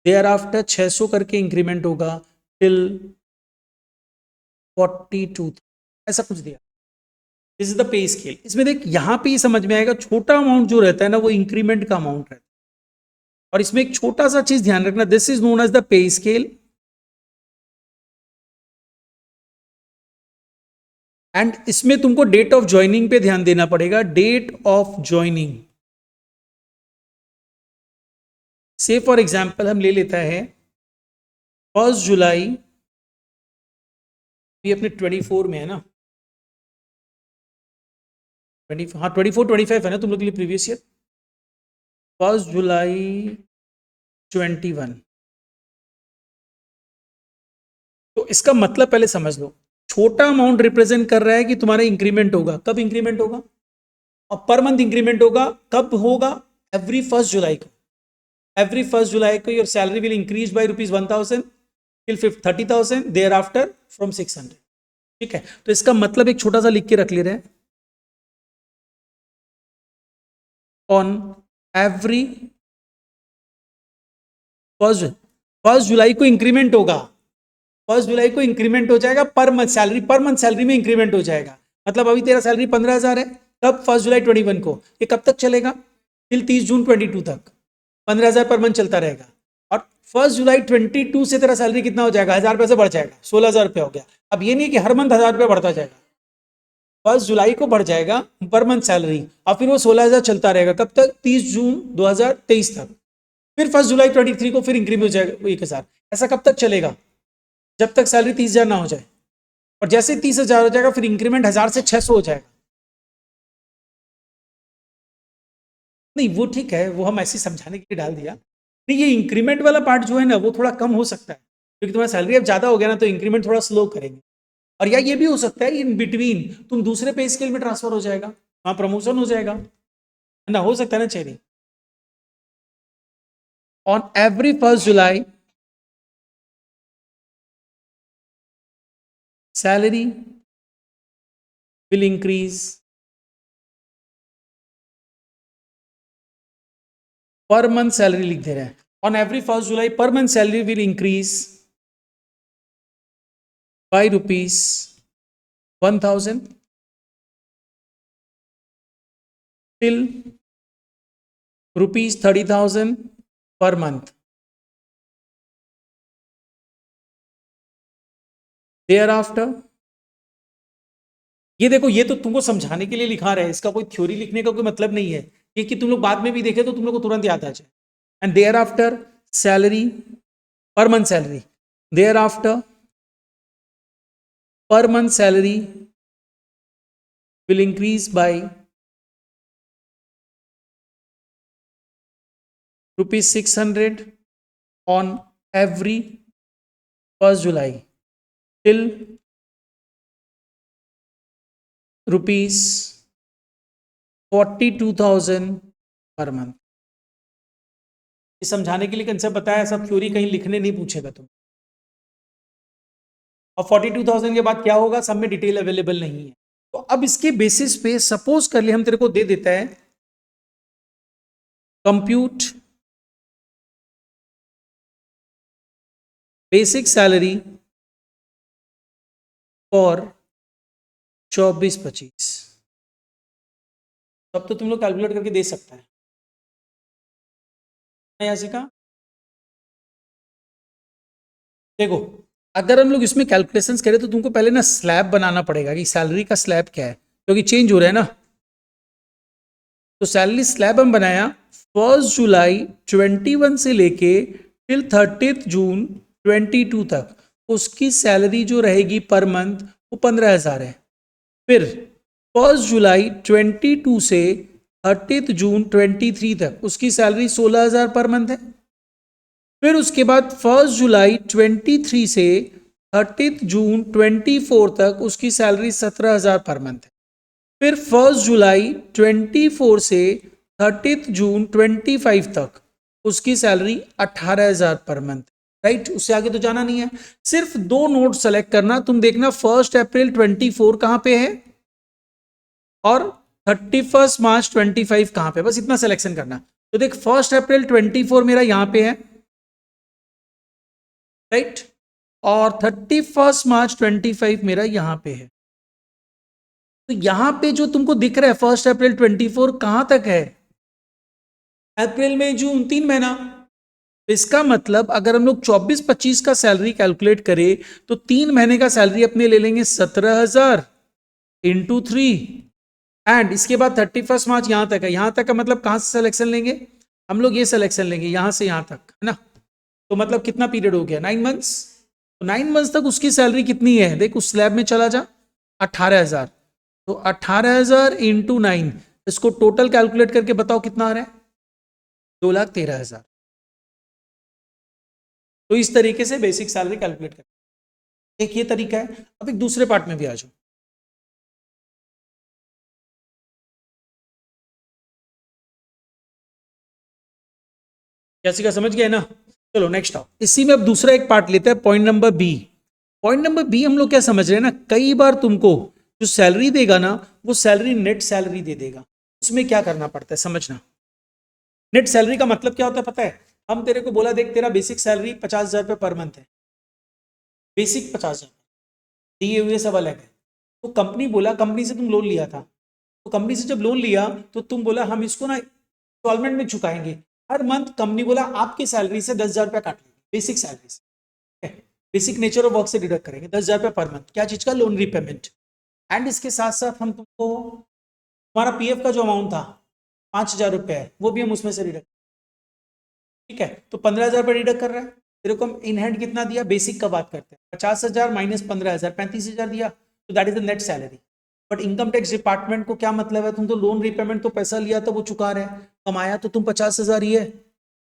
देयर आफ्टर 600 करके इंक्रीमेंट होगा टिल 42, ऐसा कुछ दिया। This is the pay scale. इसमें देख यहां पे ये समझ में आएगा, छोटा अमाउंट जो रहता है ना वो इंक्रीमेंट का अमाउंट रहता है। और इसमें एक छोटा सा चीज ध्यान रखना, this is known as the pay scale and इसमें तुमको डेट ऑफ ज्वाइनिंग पे ध्यान देना पड़ेगा। डेट ऑफ ज्वाइनिंग, से फॉर एग्जाम्पल हम ले लेता है 1 जुलाई, ये अपने 24 में है ना, 20, हाँ 24-25 है ना तुम लोग के लिए प्रीवियस ईयर। 1 जुलाई 21। तो इसका मतलब पहले समझ लो, छोटा अमाउंट रिप्रेजेंट कर रहा है कि तुम्हारा इंक्रीमेंट होगा। कब इंक्रीमेंट होगा? और पर मंथ इंक्रीमेंट होगा। कब होगा? एवरी 1 जुलाई को। एवरी 1 जुलाई को your salary will increase by ₹1,000 till 30,000, there after from 600। ठीक है, तो इसका मतलब एक छोटा सा लिख के रख ले रहे हैं, ऑन एवरी फर्स्ट जुलाई को इंक्रीमेंट होगा। 1 जुलाई को इंक्रीमेंट हो जाएगा पर मंथ सैलरी में इंक्रीमेंट हो जाएगा। मतलब अभी तेरा सैलरी 15,000 है, तब 1 जुलाई 21 को। ये कब तक चलेगा? टिल 30 जून 22 तक 15,000 पर मंथ चलता रहेगा। और 1 जुलाई 22 से तेरा सैलरी कितना हो जाएगा? 1,000 रुपये से बढ़ जाएगा, 16,000 रुपये हो गया। अब ये नहीं कि हर मंथ 1,000 रुपये बढ़ता जाएगा, 1 जुलाई को बढ़ जाएगा पर मंथ सैलरी, और फिर वो 16,000 चलता रहेगा। कब तक? 30 जून 2023 तक। फिर 1 जुलाई 23 को फिर इंक्रीमेंट हो जाएगा 1,000। ऐसा कब तक चलेगा? जब तक सैलरी 30,000 ना हो जाए। और जैसे 30,000 हो जाएगा फिर इंक्रीमेंट 1,000 से 600 हो जाएगा। नहीं वो ठीक है, वो हम ऐसे समझाने के लिए डाल दिया। नहीं, ये इंक्रीमेंट वाला पार्ट जो है ना वो थोड़ा कम हो सकता है, क्योंकि तुम्हारा सैलरी अब ज्यादा हो गया ना, तो इंक्रीमेंट थोड़ा स्लो करेंगे। और या ये भी हो सकता है इन बिटवीन तुम दूसरे पे स्केल में ट्रांसफर हो जाएगा, वहां प्रमोशन हो जाएगा, है ना, हो सकता है ना। Cherry on every 1 July salary will increase पर मंथ सैलरी लिख दे रहे हैं। ऑन एवरी 1 जुलाई पर month salary will increase by ₹1,000 till ₹30,000 per month। Thereafter, ये देखो, ये तो तुमको समझाने के लिए लिखा रहा है, इसका कोई थ्योरी लिखने का कोई मतलब नहीं है, ये कि तुम लोग बाद में भी देखे तो तुम लोग को तुरंत याद आ जाए। And there after salary, per month salary, there after per month salary will increase by rupees 600 on every 1st July till rupees 42,000 per month. ये समझाने के लिए कंसेप्ट बताया, सब थ्योरी कहीं लिखने नहीं पूछेगा तुम। और 42,000 के बाद क्या होगा, सब में डिटेल अवेलेबल नहीं है। तो अब इसके बेसिस पे सपोज कर ले हम तेरे को दे देता है कंप्यूट बेसिक सैलरी फॉर 24-25। तब तो तुम लोग कैलकुलेट करके दे सकता है यासिका। देखो अगर हम लोग इसमें कैलकुलेशंस करें तो तुमको पहले ना स्लैब बनाना पड़ेगा कि सैलरी का स्लैब क्या है, क्योंकि चेंज हो रहा है ना। तो सैलरी स्लैब हम बनाया 1 जुलाई 21 से लेके टिल 30 जून 22 तक, उसकी सैलरी जो रहेगी पर मंथ वो 15,000 है। फिर 1 जुलाई 22 से 30 जून 23 तक उसकी सैलरी 16,000 पर मंथ है। फिर उसके बाद 1 जुलाई 23 से 30 जून 24 तक उसकी सैलरी 17,000 पर मंथ है। फिर 1 जुलाई 24 से 30 जून 25 तक उसकी सैलरी 18,000 पर मंथ, राइट। उससे आगे तो जाना नहीं है। सिर्फ 2 नोट सेलेक्ट करना, तुम देखना 1 अप्रैल 24 कहां पे है और 31 मार्च 25 कहां पे, बस इतना सिलेक्शन करना। तो देख 1 अप्रैल 24 मेरा यहां पे है, राइट, और 31 मार्च 25 मेरा यहां पे है। तो यहां पे जो तुमको दिख रहा है 1 अप्रैल 24 कहां तक है, अप्रैल मई जून 3 महीना। तो इसका मतलब अगर हम लोग 24-25 का सैलरी कैलकुलेट करें तो 3 महीने का सैलरी अपने ले लेंगे 17,000 इंटू 3, एंड इसके बाद 31 मार्च यहां तक है। यहां तक का मतलब कहां से सिलेक्शन लेंगे हम लोग, ये सिलेक्शन लेंगे यहां से यहां तक, है ना। तो मतलब कितना पीरियड हो गया, 9 मंथ्स। तो 9 मंथ्स तक उसकी सैलरी कितनी है, देख उस स्लैब में चला जा, 18,000। तो 18,000 इंटू 9, इसको टोटल कैलकुलेट करके बताओ कितना आ रहा है, 2,13,000। तो इस तरीके से बेसिक सैलरी कैलकुलेट कर, एक ये तरीका है। अब एक दूसरे पार्ट में भी आ जाओ। कैसी का समझ गया ना। चलो नेक्स्ट आओ, इसी में अब दूसरा एक पार्ट लेते हैं, point number B. Point number B हम लोग क्या समझ रहे हैं ना, कई बार तुमको जो सैलरी देगा ना वो सैलरी नेट सैलरी दे देगा। उसमें क्या करना पड़ता है समझना। नेट सैलरी का मतलब क्या होता है पता है, हम तेरे को बोला देख तेरा बेसिक सैलरी 50,000 रुपये पर मंथ है, बेसिक 50,000 दिए हुए सब अलग है। तो कंपनी बोला, कंपनी से तुम लोन लिया था, तो कंपनी से जब लोन लिया तो तुम बोला हम इसको ना इंस्टॉलमेंट में चुकाएंगे। हर मंथ कंपनी बोला आपकी सैलरी से 10,000 रुपया काट लेंगे, बेसिक सैलरी से, बेसिक नेचर ऑफ वर्क से डिडक्ट करेंगे 10,000 रुपया पर मंथ, क्या चीज का, लोन रीपेमेंट। एंड इसके साथ साथ हम तुमको हमारा पीएफ का जो अमाउंट था 5,000 रुपया है वो भी हम उसमें से डिडक्ट, ठीक है। तो 15,000 रुपये डिडक्ट कर रहा है, तेरे को हम इन हैंड कितना दिया, बेसिक का बात करते हैं, 50,000 माइनस 15,000 35,000 दिया, तो that is the net salary. But income tax department को क्या मतलब है, तुम तो लोन रीपेमेंट तो पैसा लिया तो वो चुका रहे हैं, कमाया तो तुम 50,000 ही है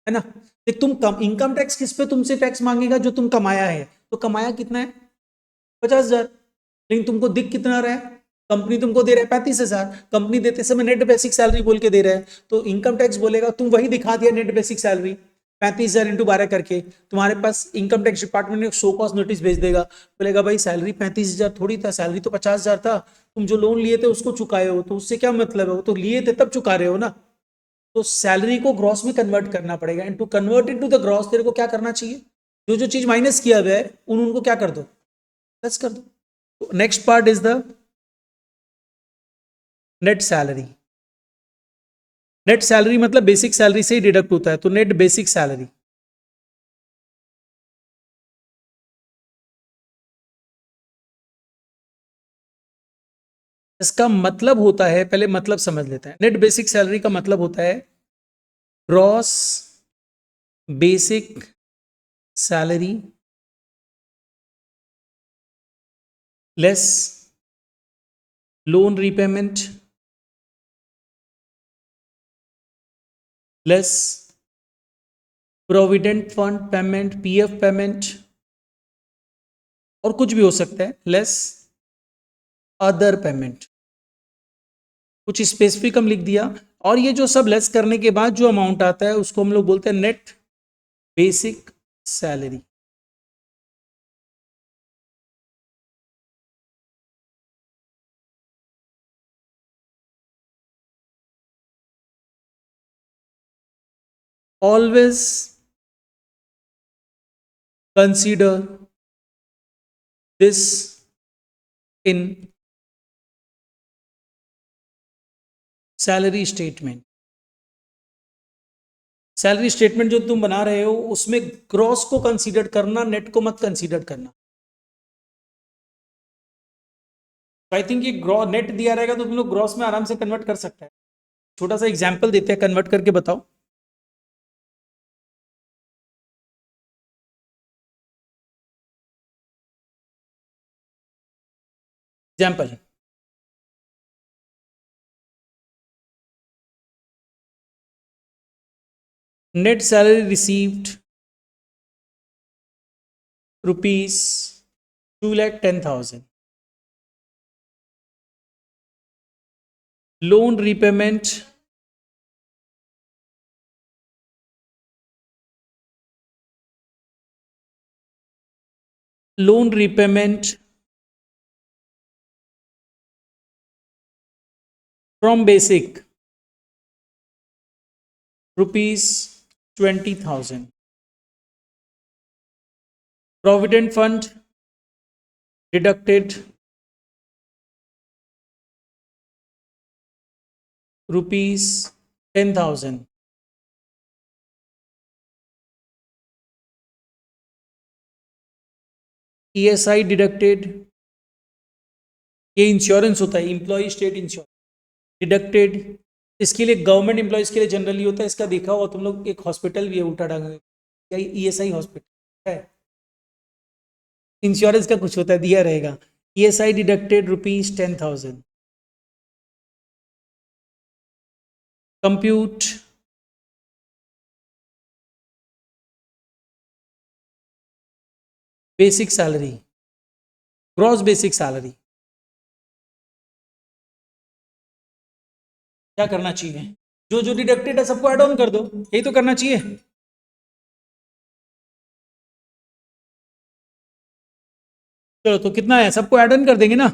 ना। देख तुम कम इनकम टैक्स किस पे तुमसे टैक्स मांगेगा, जो तुम कमाया है, तो कमाया कितना है 50,000, लेकिन तुमको दिख कितना रहा है, कंपनी तुमको दे रहा है 35,000, कंपनी देते समय नेट बेसिक सैलरी बोल के दे रहा है, तो इनकम टैक्स बोलेगा तुम वही दिखा दिया नेट बेसिक सैलरी 35,000 इंटू 12 करके, तुम्हारे पास इनकम टैक्स डिपार्टमेंट ने शो कॉज नोटिस भेज देगा, बोलेगा भाई सैलरी 35,000 थोड़ी था, सैलरी तो 50,000 था, तुम जो लोन लिए थे उसको चुकाए हो, तो उससे क्या मतलब है, वो तो लिए थे तब चुका रहे हो ना। तो सैलरी को ग्रॉस में कन्वर्ट करना पड़ेगा, and to convert into the gross तेरे को क्या करना चाहिए, जो जो चीज माइनस किया हुआ है उनको क्या कर दो, प्लस कर दो। Next part is the net salary. Net salary मतलब बेसिक सैलरी से ही डिडक्ट होता है, तो नेट बेसिक सैलरी। इसका मतलब होता है, पहले मतलब समझ लेते हैं। नेट बेसिक सैलरी का मतलब होता है gross basic salary less loan repayment less provident fund payment, PF payment, और कुछ भी हो सकता है, लेस अदर पेमेंट, कुछ स्पेसिफिक हम लिख दिया। और ये जो सब लेस करने के बाद जो अमाउंट आता है उसको हम लोग बोलते हैं net basic salary. Always consider this in salary statement. Salary statement जो तुम बना रहे हो उसमें ग्रॉस को कंसीडर करना, नेट को मत कंसीडर करना। आई थिंक ये नेट दिया रहेगा तो तुम लोग ग्रॉस में आराम से कन्वर्ट कर सकते हैं। छोटा सा एग्जांपल देते हैं, कन्वर्ट करके बताओ। Example, net salary received rupees 2,10,000, loan repayment from basic rupees 20,000, provident fund deducted rupees 10,000, ESI deducted, ये इंश्योरेंस होता है, इंप्लॉय स्टेट इंश्योरेंस डिडक्टेड। इसके लिए गवर्नमेंट एम्प्लॉयज के लिए जनरली होता है, इसका देखा हुआ तुम लोग, एक हॉस्पिटल भी है उल्टा डांगा, ESI हॉस्पिटल है, इंश्योरेंस का कुछ होता है, दिया रहेगा। ESI deducted rupees 10,000, compute basic salary, gross basic salary. क्या करना चाहिए, जो जो डिडक्टेड है सबको ऐड ऑन कर दो, यही तो करना चाहिए। चलो तो कितना है, सबको ऐड ऑन कर देंगे ना,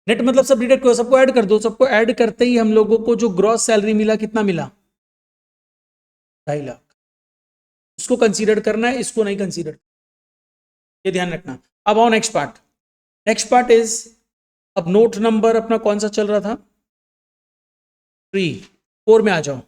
नेट मतलब सब डिडक्ट करो, सबको ऐड कर दो। सबको ऐड करते ही हम लोगों को जो ग्रॉस सैलरी मिला, कितना मिला, 2.5 लाख। इसको कंसीडर करना है, इसको नहीं कंसीडर, ये ध्यान रखना। अब आओ next part. Next part is, अब नोट नंबर अपना कौन सा चल रहा था, 3, 4 में आ जाओ।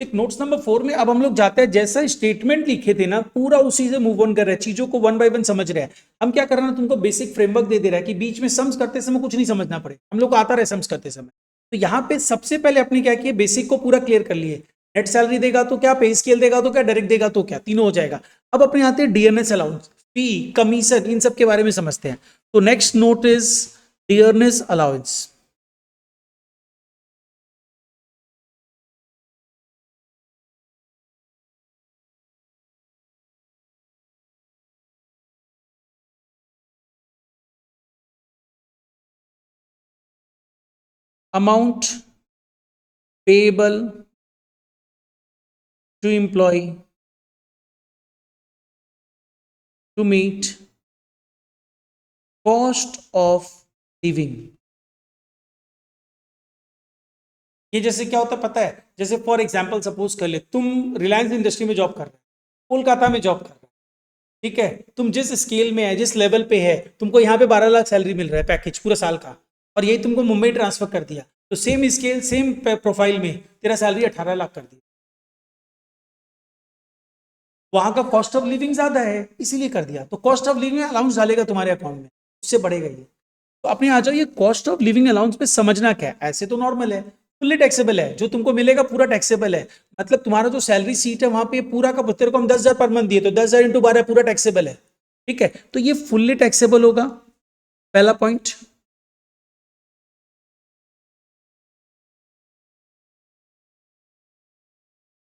एक नोट्स नंबर 4 में अब हम लोग जाते हैं, जैसा स्टेटमेंट लिखे थे ना पूरा उसी से मूव ऑन कर रहे हैं, चीजों को 1 बाय 1 समझ रहे हैं। हम क्या कर रहे हैं, तुमको बेसिक फ्रेमवर्क दे रहा है कि बीच में सम्स करते समय कुछ नहीं समझना पड़े, हम लोग को आता रहे सम्स करते समय। तो यहाँ पे सबसे पहले अपने क्या किया, बेसिक को पूरा क्लियर कर लिए। नेट सैलरी देगा तो क्या, पे स्केल देगा तो क्या, डायरेक्ट देगा तो क्या, तीनों हो जाएगा। अब अपने आते हैं डियरनेस अलाउंस, फी, कमीशन, इन सब के बारे में समझते हैं। तो next note is dearness allowance. Amount payable to employee to meet cost of living। ये जैसे क्या होता है पता है, जैसे फॉर एग्जांपल सपोज कर ले, तुम रिलायंस इंडस्ट्री में जॉब कर रहे हो, कोलकाता में जॉब कर रहे हो, ठीक है, तुम जिस स्केल में है, जिस लेवल पे है, तुमको यहाँ पे 12 लाख सैलरी मिल रहा है पैकेज पूरा साल का, और यही तुमको मुंबई ट्रांसफर कर दिया, तो सेम स्केल सेम प्रोफाइल में तेरा सैलरी 18 लाख कर दी। वहां का कॉस्ट ऑफ लिविंग ज्यादा है इसीलिए कर दिया, तो कॉस्ट ऑफ लिविंग अलाउंस डालेगा तुम्हारे अकाउंट में, उससे बढ़ेगा ये। तो अपने आ जाओ, ये कॉस्ट ऑफ लिविंग अलाउंस पे समझना क्या है। ऐसे तो नॉर्मल है, फुल्ली टैक्सेबल है, जो तुमको मिलेगा पूरा टैक्सेबल है। मतलब तुम्हारा जो सैलरी सीट है वहां पे पूरा का तेरे को हम 10,000 पर मंथ दिए, तो 10,000 × 12 पूरा टैक्सेबल है। ठीक है, तो ये फुल्ली टैक्सेबल होगा, पहला पॉइंट।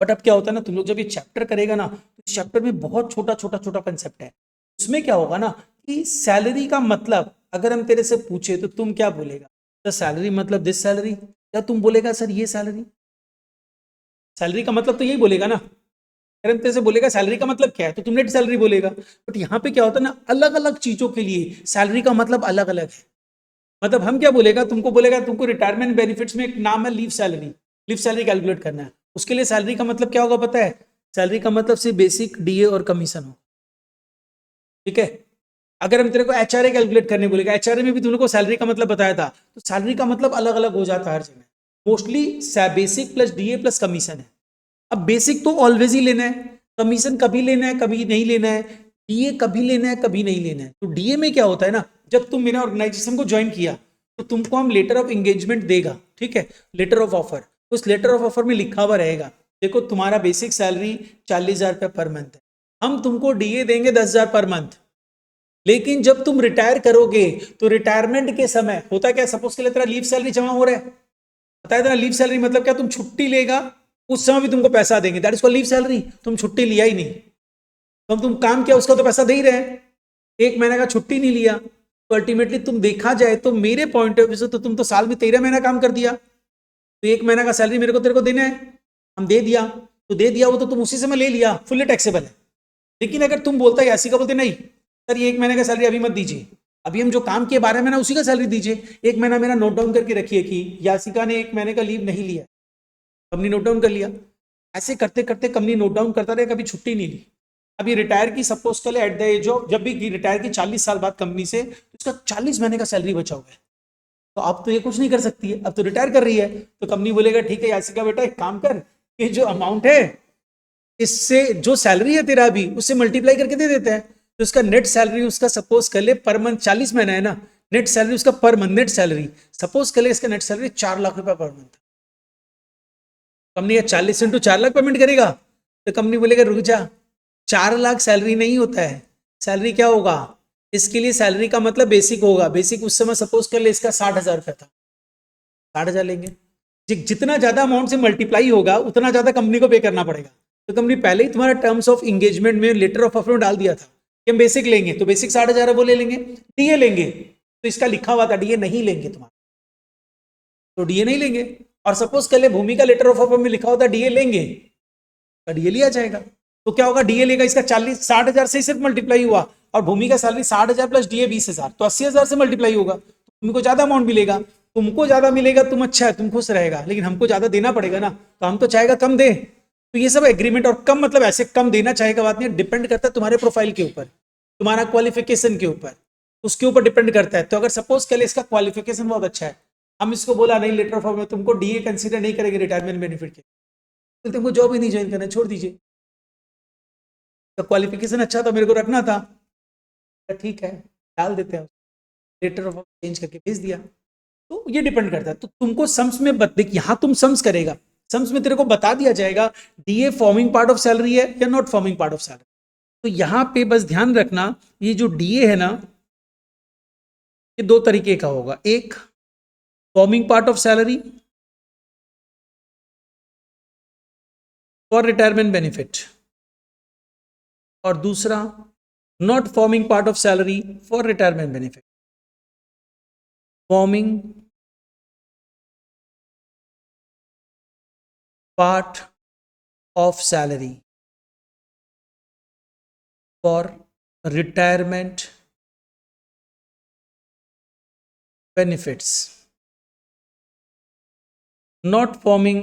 बट अब क्या होता है ना, तुम लोग जब ये चैप्टर करेगा ना, तो चैप्टर में बहुत छोटा छोटा छोटा कंसेप्ट है। उसमें क्या होगा ना कि सैलरी का मतलब अगर हम तेरे से पूछे तो तुम क्या बोलेगा, द सैलरी मतलब दिस सैलरी, या तुम बोलेगा सर ये सैलरी। सैलरी का मतलब तो यही बोलेगा ना, अगर हम तेरे से बोलेगा सैलरी का मतलब क्या है तो तुम नेट सैलरी बोलेगा। बट यहाँ पे क्या होता है ना, अलग अलग चीजों के लिए सैलरी का मतलब अलग अलग है। मतलब हम क्या बोलेगा, तुमको बोलेगा तुमको रिटायरमेंट बेनिफिट्स में एक नाम है लीव सैलरी कैलकुलेट करना है। उसके लिए सैलरी का मतलब क्या होगा पता है, सैलरी का मतलब सिर्फ बेसिक डीए और कमीशन हो। ठीक है, अगर हम तेरे को एचआरए कैलकुलेट करने बोलेगा, एचआरए में भी तुमने को सैलरी का मतलब बताया था, तो सैलरी का मतलब अलग अलग हो जाता है हर जगह। Mostly basic plus DA plus commission है। अब बेसिक तो ऑलवेज ही लेना है, कमीशन कभी लेना है कभी नहीं लेना है, डीए कभी लेना है कभी नहीं लेना है। तो डीए में क्या होता है ना, जब तुम मेरे ऑर्गेनाइजेशन को ज्वाइन किया तो तुमको हम लेटर ऑफ एंगेजमेंट देगा, ठीक है, लेटर ऑफ ऑफर। उस लेटर ऑफ ऑफर में लिखा हुआ रहेगा, देखो तुम्हारा बेसिक सैलरी 40,000 रुपये पर मंथ है, हम तुमको डीए देंगे 10,000 पर मंथ। लेकिन जब तुम रिटायर करोगे तो रिटायरमेंट के समय होता क्या, सपोज के लिए तेरा लीव सैलरी जमा हो रहा है, बताया था लीव सैलरी मतलब क्या, तुम छुट्टी लेगा उस समय भी तुमको पैसा देंगे, that is called leave salary. तुम छुट्टी लिया ही नहीं, तो तुम काम किया उसका तो पैसा दे ही रहे हैं, एक महीने का छुट्टी नहीं लिया, तो अल्टीमेटली तुम देखा जाए तो मेरे पॉइंट ऑफ व्यू से तो तुम तो साल में 13 महीना काम कर दिया, तो एक महीना का सैलरी मेरे को तेरे को देना है, हम दे दिया, तो दे दिया वो तो तुम उसी समय ले लिया, फुल्ली टैक्सेबल है। लेकिन अगर तुम बोलता है ऐसी का बोलते नहीं सर ये एक महीने का सैलरी अभी मत दीजिए, अभी हम जो काम किए 12 महीना उसी का सैलरी दीजिए, एक महीना मेरा नोट डाउन करके रखिए कि यासिका ने एक महीने का लीव नहीं लिया, कंपनी नोट डाउन कर लिया। ऐसे करते करते कंपनी नोट डाउन करता रहे, कभी छुट्टी नहीं ली। अभी रिटायर की सपोज कर ले एट द एज ऑफ, जब भी रिटायर की 40 साल बाद कंपनी से, तो उसका 40 महीने का सैलरी बचा हुआ है। तो अब तो ये कुछ नहीं कर सकती है, अब तो रिटायर कर रही है, तो कंपनी बोलेगा ठीक है यासिका बेटा एक काम कर, ये जो अमाउंट है इससे जो सैलरी है तेरा अभी उससे मल्टीप्लाई करके दे देते हैं, तो उसका नेट सैलरी उसका सपोज कर ले पर मंथ 40 महीना है ना, नेट सैलरी उसका per month net salary suppose कर ले इसका नेट सैलरी 4 लाख रुपए per month. Company 40 into 4 lakh payment करेगा, तो कंपनी बोलेगा रुक जा, 4 लाख सैलरी नहीं होता है, सैलरी क्या होगा, इसके लिए सैलरी का मतलब बेसिक होगा, बेसिक उस समय सपोज कर ले इसका 60,000 रुपया था, 60,000 लेंगे, जितना ज्यादा अमाउंट से मल्टीप्लाई होगा उतना ज्यादा कंपनी को पे करना पड़ेगा। तो कंपनी पहले ही तुम्हारा टर्म्स ऑफ इंगेजमेंट में लेटर ऑफ ऑफर में डाल दिया था कि हम बेसिक लेंगे, तो बेसिक 60,000 है वो ले लेंगे, डीए लेंगे तो इसका लिखा हुआ था डीए नहीं लेंगे तुम्हारा, तो डीए नहीं लेंगे। और सपोज कर ले भूमि का लेटर ऑफ ऑफर में लिखा होता डीए लेंगे, तो डीए लिया जाएगा। तो क्या होगा, डीए लेगा, इसका 60,000 से ही सिर्फ मल्टीप्लाई हुआ, और भूमि का सैलरी 60,000 प्लस डीए 20,000, तो 80,000 से मल्टीप्लाई होगा, तुमको ज्यादा अमाउंट मिलेगा, तुमको ज्यादा मिलेगा, तुम अच्छा है तुम खुश रहेगा, लेकिन हमको ज्यादा देना पड़ेगा ना, तो हम तो चाहेगा कम दे। तो ये सब एग्रीमेंट, और कम मतलब ऐसे कम देना चाहेगा बात नहीं, डिपेंड करता है तुम्हारे प्रोफाइल के ऊपर, तुम्हारा क्वालिफिकेशन के ऊपर, उसके ऊपर डिपेंड करता है। तो अगर सपोज कर ले इसका क्वालिफिकेशन बहुत अच्छा है, हम इसको बोला नहीं लेटर ऑफ में तुमको डीए कंसीडर नहीं करेंगे रिटायरमेंट बेनिफिट के, तो तुमको जॉब ही नहीं ज्वाइन करना, छोड़ दीजिए, तो क्वालिफिकेशन अच्छा था मेरे को रखना था, तो ठीक है डाल देते हैं, लेटर ऑफ चेंज करके भेज दिया। तो ये डिपेंड करता है, तो तुमको सम्स में देख यहाँ तुम सम्स करेगा, सम्स में तेरे को बता दिया जाएगा DA forming part of salary है या not forming part of salary. तो यहाँ पे बस ध्यान रखना, ये जो डीए है ना, ये दो तरीके का होगा, एक forming part of salary for retirement benefit, और दूसरा not forming part of salary for retirement benefit. Forming part of salary for retirement benefits, not forming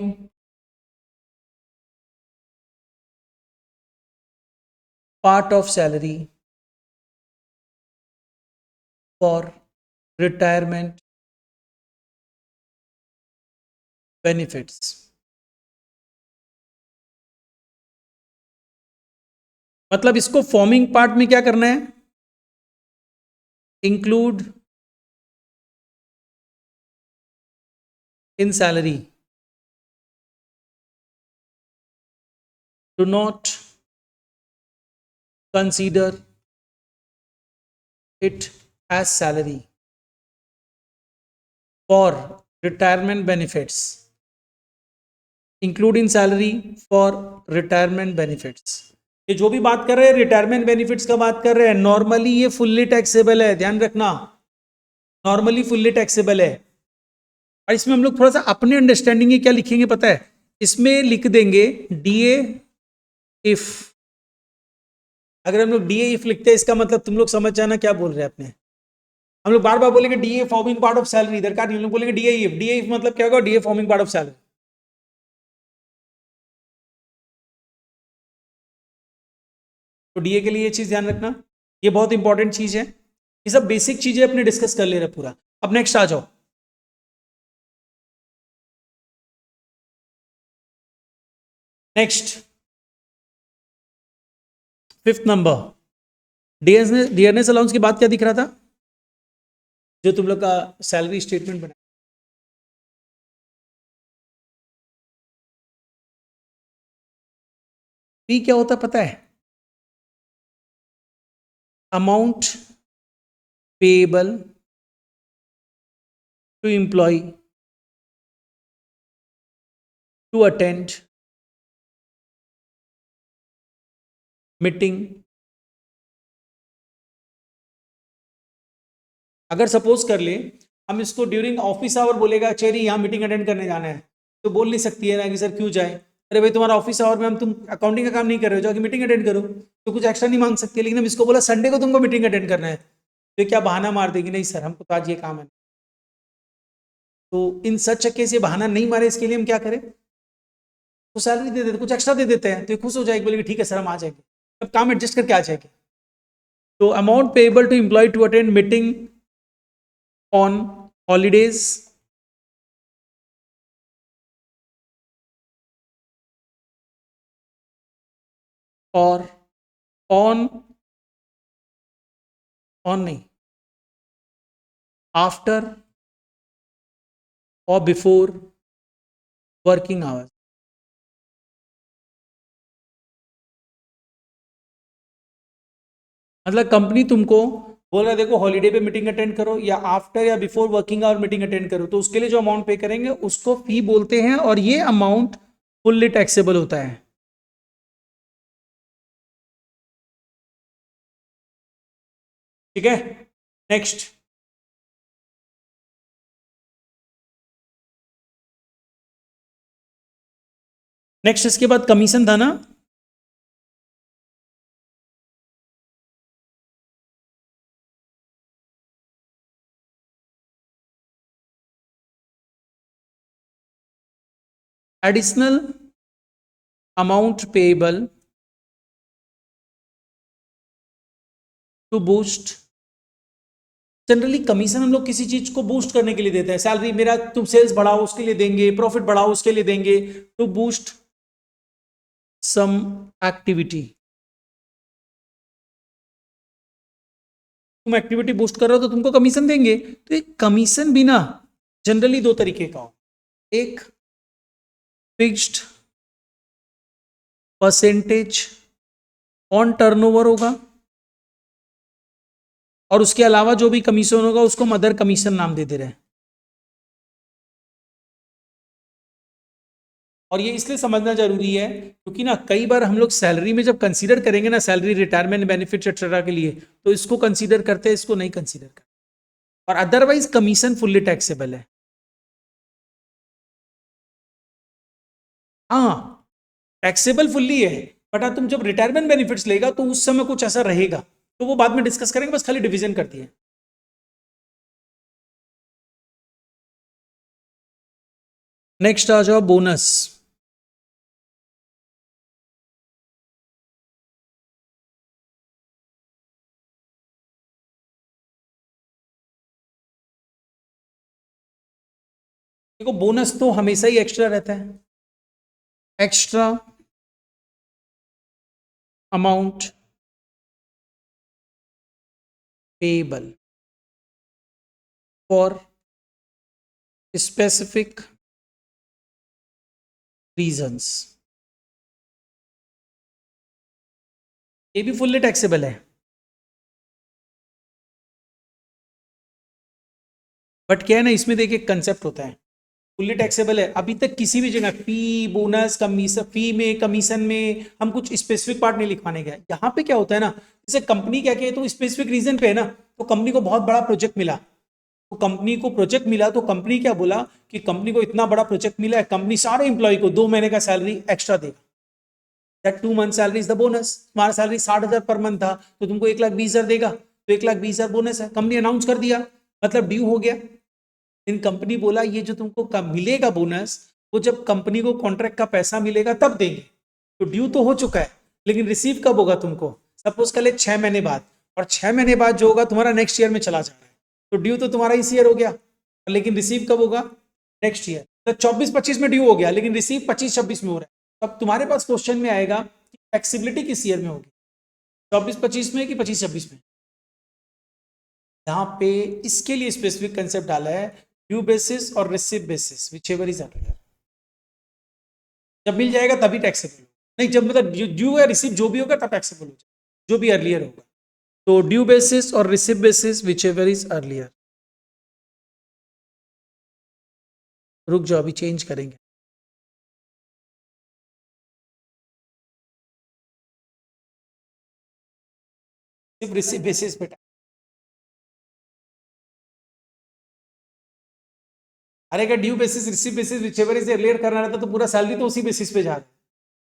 part of salary for retirement benefits। मतलब इसको फॉर्मिंग पार्ट में क्या करना है, include in salary, do not consider it as salary for retirement benefits, include in salary for retirement benefits. ये जो भी बात कर रहे हैं रिटायरमेंट बेनिफिट्स का बात कर रहे हैं, नॉर्मली ये फुल्ली टैक्सेबल है, ध्यान रखना, नॉर्मली फुल्ली टैक्सेबल है। और इसमें हम लोग थोड़ा सा अपने अंडरस्टैंडिंग क्या लिखेंगे पता है, इसमें लिख देंगे डीए इफ। अगर हम लोग डीए इफ लिखते हैं इसका मतलब तुम लोग समझ जाना क्या बोल रहे हैं अपने। हम लोग बार बार बोलेंगे DA forming part of salary, इधर का हम लोग बोलेंगे डीए इफ। डीए इफ मतलब क्या होगा, DA forming part of salary. तो डीए के लिए ये चीज ध्यान रखना, ये बहुत इंपॉर्टेंट चीज है। ये सब बेसिक चीजें अपने डिस्कस कर ले रहे पूरा। अब नेक्स्ट आ जाओ, next 5th number, dearness allowance की बात क्या दिख रहा था, जो तुम लोग का सैलरी स्टेटमेंट बना, पी क्या होता पता है, amount payable to employee to attend meeting. अगर सपोज कर ले हम इसको ड्यूरिंग ऑफिस आवर बोलेगा, चेरी यहाँ मीटिंग अटेंड करने जाना है, तो बोल नहीं सकती है ना कि सर क्यों जाए, अरे भाई तुम्हारा ऑफिस आवर में हम तुम अकाउंटिंग का काम नहीं कर रहे हो, जाओ मीटिंग अटेंड करो, तो कुछ एक्स्ट्रा नहीं मांग सकती। लेकिन हम इसको बोला संडे को तुमको मीटिंग अटेंड करना है, तो क्या बहाना मार देगी, नहीं सर हमको तो आज ये काम है। तो इन सच केस ये बहाना नहीं मारे, इसके लिए हम क्या करें, तो सैलरी दे देते, कुछ एक्स्ट्रा दे देते हैं, तो ये खुश हो जाएगी, बोलेगी ठीक है सर हम आ जाएंगे, अब काम एडजस्ट करके आ जाएंगे। तो amount payable to employee to attend meeting on holidays और ऑन नहीं, आफ्टर और बिफोर वर्किंग आवर्स। मतलब कंपनी तुमको बोल रहा है देखो हॉलीडे पे मीटिंग अटेंड करो, या आफ्टर या before working hour meeting attend करो, तो उसके लिए जो अमाउंट पे करेंगे उसको फी बोलते हैं, और ये अमाउंट फुल्ली टैक्सेबल होता है। ठीक है, नेक्स्ट इसके बाद कमीशन था ना, additional amount payable to boost. Generally commission हम लोग किसी चीज को बूस्ट करने के लिए देते हैं, सैलरी मेरा तुम सेल्स बढ़ाओ उसके लिए देंगे, प्रॉफिट बढ़ाओ उसके लिए देंगे, टू बूस्ट सम एक्टिविटी। तुम एक्टिविटी बूस्ट कर रहे हो तो तुमको कमीशन देंगे। तो एक कमीशन भी ना जनरली दो तरीके का हो, एक फिक्स्ड परसेंटेज ऑन टर्नओवर होगा, और उसके अलावा जो भी कमीशन होगा उसको मदर कमीशन नाम दे दे रहे हैं। और ये इसलिए समझना जरूरी है क्योंकि ना कई बार हम लोग सैलरी में जब कंसीडर करेंगे ना, सैलरी रिटायरमेंट बेनिफिट्स एक्सेट्रा के लिए, तो इसको कंसीडर करते हैं, इसको नहीं कंसीडर करते। और अदरवाइज कमीशन फुल्ली टैक्सेबल है। हाँ टैक्सेबल फुल्ली है, बट तुम जब रिटायरमेंट बेनिफिट्स लेगा तो उस समय कुछ ऐसा रहेगा, तो वो बाद में डिस्कस करेंगे, बस खाली डिवीजन करती है। नेक्स्ट आ जाओ बोनस। देखो बोनस तो हमेशा ही एक्स्ट्रा रहता है, extra amount payable for specific reasons, ये भी फुल्ली टैक्सेबल है। बट क्या है ना, इसमें देखिए कंसेप्ट होता है, फुल्ली टैक्सेबल है। अभी तक किसी भी जगह फी, बोनस, कमीशन, फी में, कमीशन में हम कुछ स्पेसिफिक पार्ट नहीं लिखवाने गए। यहाँ पे क्या होता है ना, जैसे कंपनी क्या कहे तो स्पेसिफिक रीजन पे है ना, तो कंपनी को बहुत बड़ा प्रोजेक्ट मिला, तो कंपनी को प्रोजेक्ट मिला तो कंपनी क्या बोला कि कंपनी को इतना बड़ा प्रोजेक्ट मिला है, कंपनी सारे एम्प्लॉय को 2 महीने का सैलरी एक्स्ट्रा देगा, that 2 month salary is the bonus. तुम्हारा सैलरी 60,000 पर मंथ था तो तुमको 1,20,000 देगा, तो 1,20,000 बोनस है। कंपनी अनाउंस कर दिया, मतलब ड्यू हो गया। इन कंपनी बोला ये जो तुमको मिलेगा बोनस, वो जब कंपनी को कॉन्ट्रैक्ट का पैसा मिलेगा तब देंगे, तो ड्यू तो हो चुका है, लेकिन रिसीव कब होगा तुमको, सपोज कर ले 6 महीने बाद, और 6 महीने बाद जो होगा तुम्हारा नेक्स्ट ईयर में चला जा रहा है, तो ड्यू तो तुम्हारा इस ईयर हो गया, लेकिन रिसीव कब होगा, नेक्स्ट ईयर। तो 24-25 में ड्यू हो गया, लेकिन रिसीव 25-26 में हो रहा है। अब तुम्हारे पास क्वेश्चन में आएगा कि फ्लेक्सिबिलिटी किस ईयर में होगी, 24-25 में कि 25-26 में। यहाँ पे इसके लिए स्पेसिफिक कंसेप्ट डाला है, ड्यू बेसिस और receive basis, whichever is earlier. जब मिल जाएगा तभी टैक्सेबल, नहीं जब मतलब ड्यू या रिसीव जो भी होगा तब टैक्सेबल हो जाएगा, जो भी अर्लियर होगा। तो ड्यू बेसिस और receive basis, whichever is earlier. रुक जाओ, अभी चेंज करेंगे। सिर्फ रिसीव बेसिस पे, अरे अगर due basis, receive basis, whichever is earlier करना रहता तो पूरा सैलरी तो उसी बेसिस पे जा रहा है।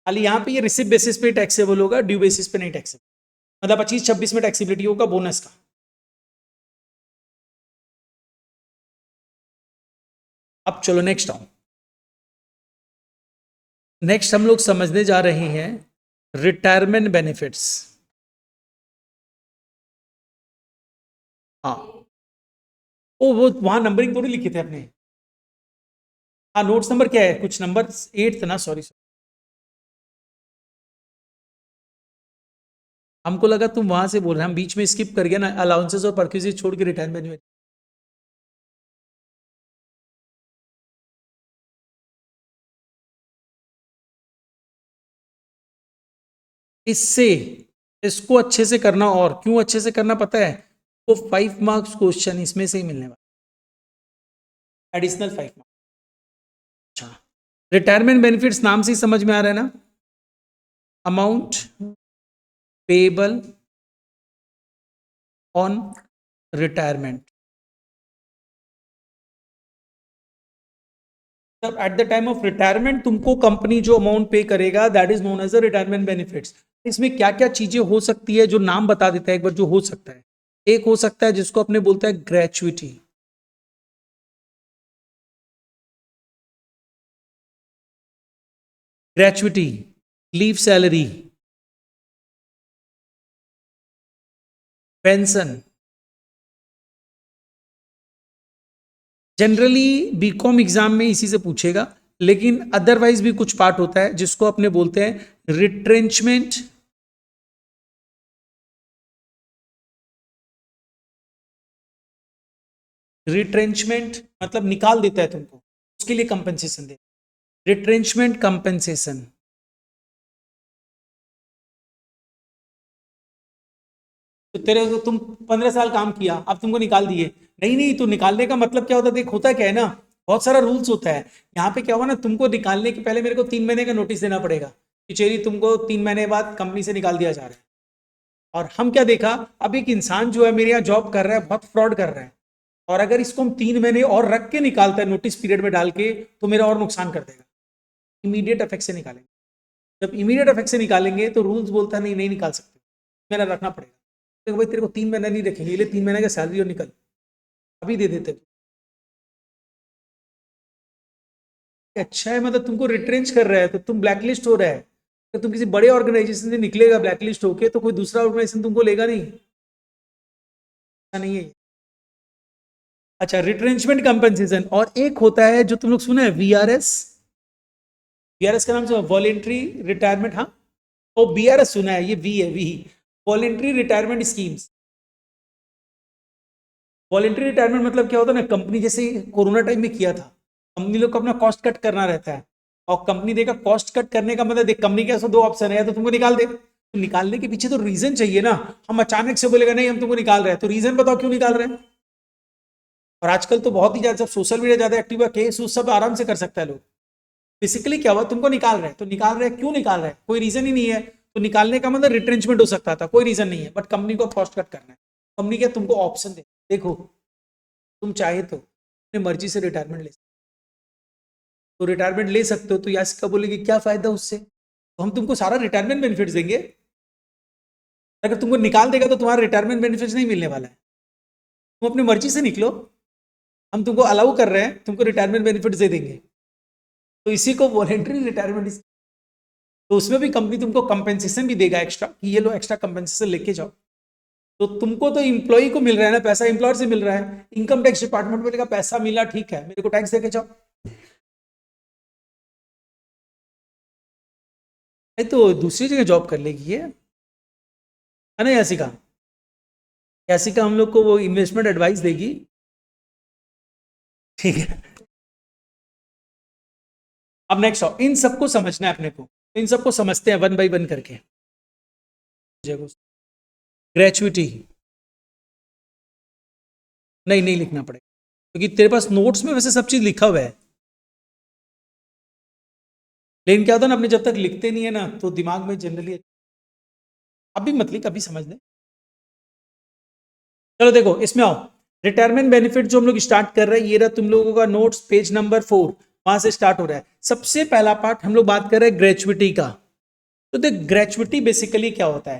खाली यहाँ पे ये रिसीव बेसिस पे टैक्सेबल होगा, ड्यू बेसिस पे नहीं टैक्सेबल, मतलब 25-26 में टैक्सेबिलिटी होगा बोनस का। अब चलो नेक्स्ट आओ। नेक्स्ट हम लोग समझने जा रहे हैं रिटायरमेंट बेनिफिट्स। हाँ, ओ वो वहां नंबरिंग थोड़ी लिखे थे अपने। हाँ, नोट्स नंबर क्या है, कुछ नंबर 8 था ना, सॉरी। हमको लगा तुम वहां से बोल रहे, हम बीच में स्किप कर गया ना, अलाउंसेस और परक्यूजिट छोड़ के रिटायरमेंट में। इससे इसको अच्छे से करना, और क्यों अच्छे से करना पता है, वो 5 मार्क्स क्वेश्चन इसमें से ही मिलने वाला, एडिशनल 5 मार्क्स। अच्छा, रिटायरमेंट बेनिफिट्स नाम से ही समझ में आ रहा है ना, अमाउंट पेएबल ऑन रिटायरमेंट। तब at the time of retirement तुमको कंपनी जो अमाउंट पे करेगा, that is known as a retirement benefits. इसमें क्या क्या चीजें हो सकती है, जो नाम बता देता है एक बार, जो हो सकता है। एक हो सकता है जिसको अपने बोलता है gratuity, gratuity, leave salary, pension. Generally BCom exam में इसी से पूछेगा, लेकिन अदरवाइज भी कुछ पार्ट होता है जिसको अपने बोलते हैं रिट्रेंचमेंट, रिट्रेंचमेंट मतलब निकाल देता है तुमको, उसके लिए कंपनसेशन दे, रिट्रेंचमेंट कंपनसेशन। तो तेरे को तुम 15 साल काम किया, अब तुमको निकाल दिए, नहीं नहीं, तो निकालने का मतलब क्या होता है, देख होता क्या है ना, बहुत सारा रूल्स होता है। यहाँ पे क्या हुआ ना, तुमको निकालने के पहले मेरे को 3 महीने का नोटिस देना पड़ेगा कि चेरी तुमको 3 महीने बाद कंपनी से निकाल दिया जा रहा है। और हम क्या देखा, अब एक इंसान जो है मेरे यहाँ जॉब कर रहा है, बहुत फ्रॉड कर रहा है, और अगर इसको हम 3 महीने और रख के निकालता है नोटिस पीरियड में डाल के, तो मेरा और नुकसान कर देगा। इमीडिएट इफेक्ट से निकालेंगे, जब इमीडिएट इफेक्ट से निकालेंगे तो रूल्स बोलता है नहीं नहीं निकाल सकते, मेरा रखना पड़ेगा। तो भाई तेरे को 3 महीना नहीं रखेंगे, ये 3 महीने का सैलरी और निकल, अभी दे देते। अच्छा है, मतलब तुमको रिट्रेंच कर रहा है तो तुम ब्लैकलिस्ट हो रहा है, अगर तुम किसी बड़े ऑर्गेनाइजेशन से निकलेगा ब्लैकलिस्ट होके, तो कोई दूसरा ऑर्गेनाइजेशन तुमको लेगा नहीं, ऐसा नहीं है। अच्छा, रिट्रेंचमेंट कंपनसेशन, और एक होता है जो तुम लोग सुना है वीआरएस, वीआरएस का नाम से वॉलेंट्री रिटायरमेंट, हाँ, ओ बीआरएस सुना है, ये वी है, V voluntary retirement schemes. Voluntary retirement मतलब क्या होता है ना, कंपनी जैसे कोरोना टाइम में किया था, कंपनी लोग को अपना कॉस्ट कट करना रहता है, और कंपनी देखा कॉस्ट कट करने का मतलब, देख कंपनी के 2 ऑप्शन है, या तो तुमको निकाल दे, तो निकालने के पीछे तो रीजन चाहिए ना। हम अचानक से बोलेगा नहीं हम तुमको निकाल रहे हैं, तो रीजन बताओ क्यों निकाल रहे हैं, और आजकल तो बहुत ही ज्यादा, जब सोशल मीडिया ज्यादा एक्टिव है, केस उस सब आराम से कर सकता है लोग। बेसिकली क्या हुआ, तुमको निकाल रहे हैं तो निकाल रहे हैं, क्यों निकाल रहे हैं, कोई रीजन ही नहीं है, तो निकालने का मतलब रिट्रेंचमेंट हो सकता था, कोई रीजन नहीं है, बट कंपनी को कॉस्ट कट करना है। कंपनी क्या तुमको ऑप्शन दे, देखो तुम चाहे तो अपनी मर्जी से रिटायरमेंट ले सकते हो, तो रिटायरमेंट ले सकते हो, तो यासिका बोलेगी क्या फायदा उससे, तो हम तुमको सारा रिटायरमेंट बेनिफिट्स देंगे। अगर तुमको निकाल देगा तो तुम्हारा रिटायरमेंट बेनिफिट्स नहीं मिलने वाला है, तुम अपनी मर्जी से निकलो, हम तुमको अलाउ कर रहे हैं, तुमको रिटायरमेंट बेनिफिट्स दे देंगे, तो इसी को वॉलेंट्री रिटायरमेंट। तो उसमें भी कंपनी तुमको कंपेंसेशन भी देगा एक्स्ट्रा, कि ये लो एक्स्ट्रा कंपेंसेशन लेके जाओ। तो तुमको तो इम्प्लॉय को मिल रहा है ना पैसा, एम्प्लॉयर से मिल रहा है, इनकम टैक्स डिपार्टमेंट बोलेगा पैसा मिला ठीक है, मेरे को टैक्स देके जाओ। नहीं तो दूसरी जगह जॉब कर लेगी ये, है ना यासिका? यासिका हम लोग को वो इन्वेस्टमेंट एडवाइस देगी, ठीक है। अब नेक्स्ट आओ, इन सबको समझना है अपने को, इन सबको समझते हैं वन बाई वन करके। ग्रेचुइटी नहीं, नहीं लिखना पड़ेगा, क्योंकि तेरे पास नोट्स में वैसे सब चीज लिखा हुआ है, लेकिन क्या होता है ना, अपने जब तक लिखते नहीं है ना तो दिमाग में जनरली, अभी मत लिख, अभी समझ ले। चलो देखो इसमें आओ, रिटायरमेंट बेनिफिट जो हम लोग स्टार्ट कर रहे हैं, ये रहा तुम लोगों का नोट्स, पेज नंबर 4, वहां से स्टार्ट हो रहा है। सबसे पहला पार्ट हम लोग बात कर रहे हैं ग्रेचुइटी का। तो देख ग्रेचुइटी बेसिकली क्या होता है,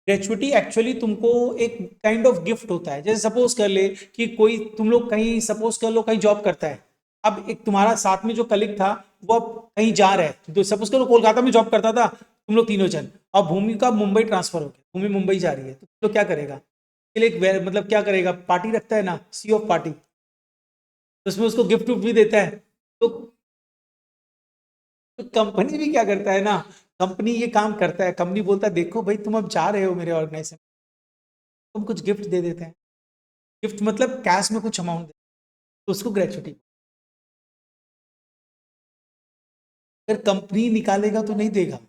ग्रेचुइटी एक्चुअली तुमको एक काइंड ऑफ गिफ्ट होता है। जैसे सपोज कर ले कि कोई तुम लोग कहीं, सपोज कर लो कहीं जॉब करता है, अब एक तुम्हारा साथ में जो कलीग था वो अब कहीं जा रहा है, तो सपोज करो कोलकाता में जॉब करता था तुम लोग तीनों जन, और भूमि का मुंबई ट्रांसफर हो गया, भूमि मुंबई जा रही है, तो तुम लोग क्या करेगा, के लिए मतलब क्या करेगा, पार्टी रखता है ना, सी ऑफ पार्टी, तो उसमें उसको गिफ्ट भी देता है। तो कंपनी भी क्या करता है ना, कंपनी ये काम करता है, कंपनी बोलता है देखो भाई तुम अब जा रहे हो मेरे ऑर्गेनाइजेशन, तुम कुछ गिफ्ट दे देते हैं, गिफ्ट मतलब कैश में कुछ अमाउंट दे, तो उसको ग्रेचुइटी। अगर कंपनी निकालेगा तो नहीं देगा।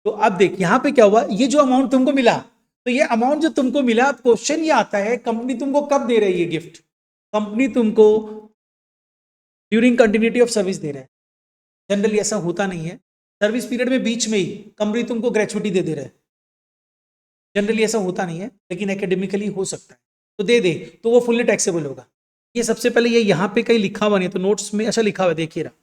तो अब देख यहां पे क्या हुआ, ये जो अमाउंट तुमको मिला, तो ये अमाउंट जो तुमको मिला, क्वेश्चन ये आता है कंपनी तुमको कब दे रही है गिफ्ट, कंपनी तुमको ड्यूरिंग कंटिन्यूटी ऑफ सर्विस दे रहा है। जनरली ऐसा होता नहीं है, सर्विस पीरियड में बीच में ही कंपनी तुमको ग्रेचुइटी दे रहा है, जनरली ऐसा होता नहीं है, लेकिन एकेडमिकली हो सकता है, तो दे दे तो वो फुल्ली टैक्सेबल होगा। ये सबसे पहले ये यहाँ पे कहीं लिखा हुआ नहीं है, तो नोट्स में ऐसा लिखा हुआ है, देखिए रहा,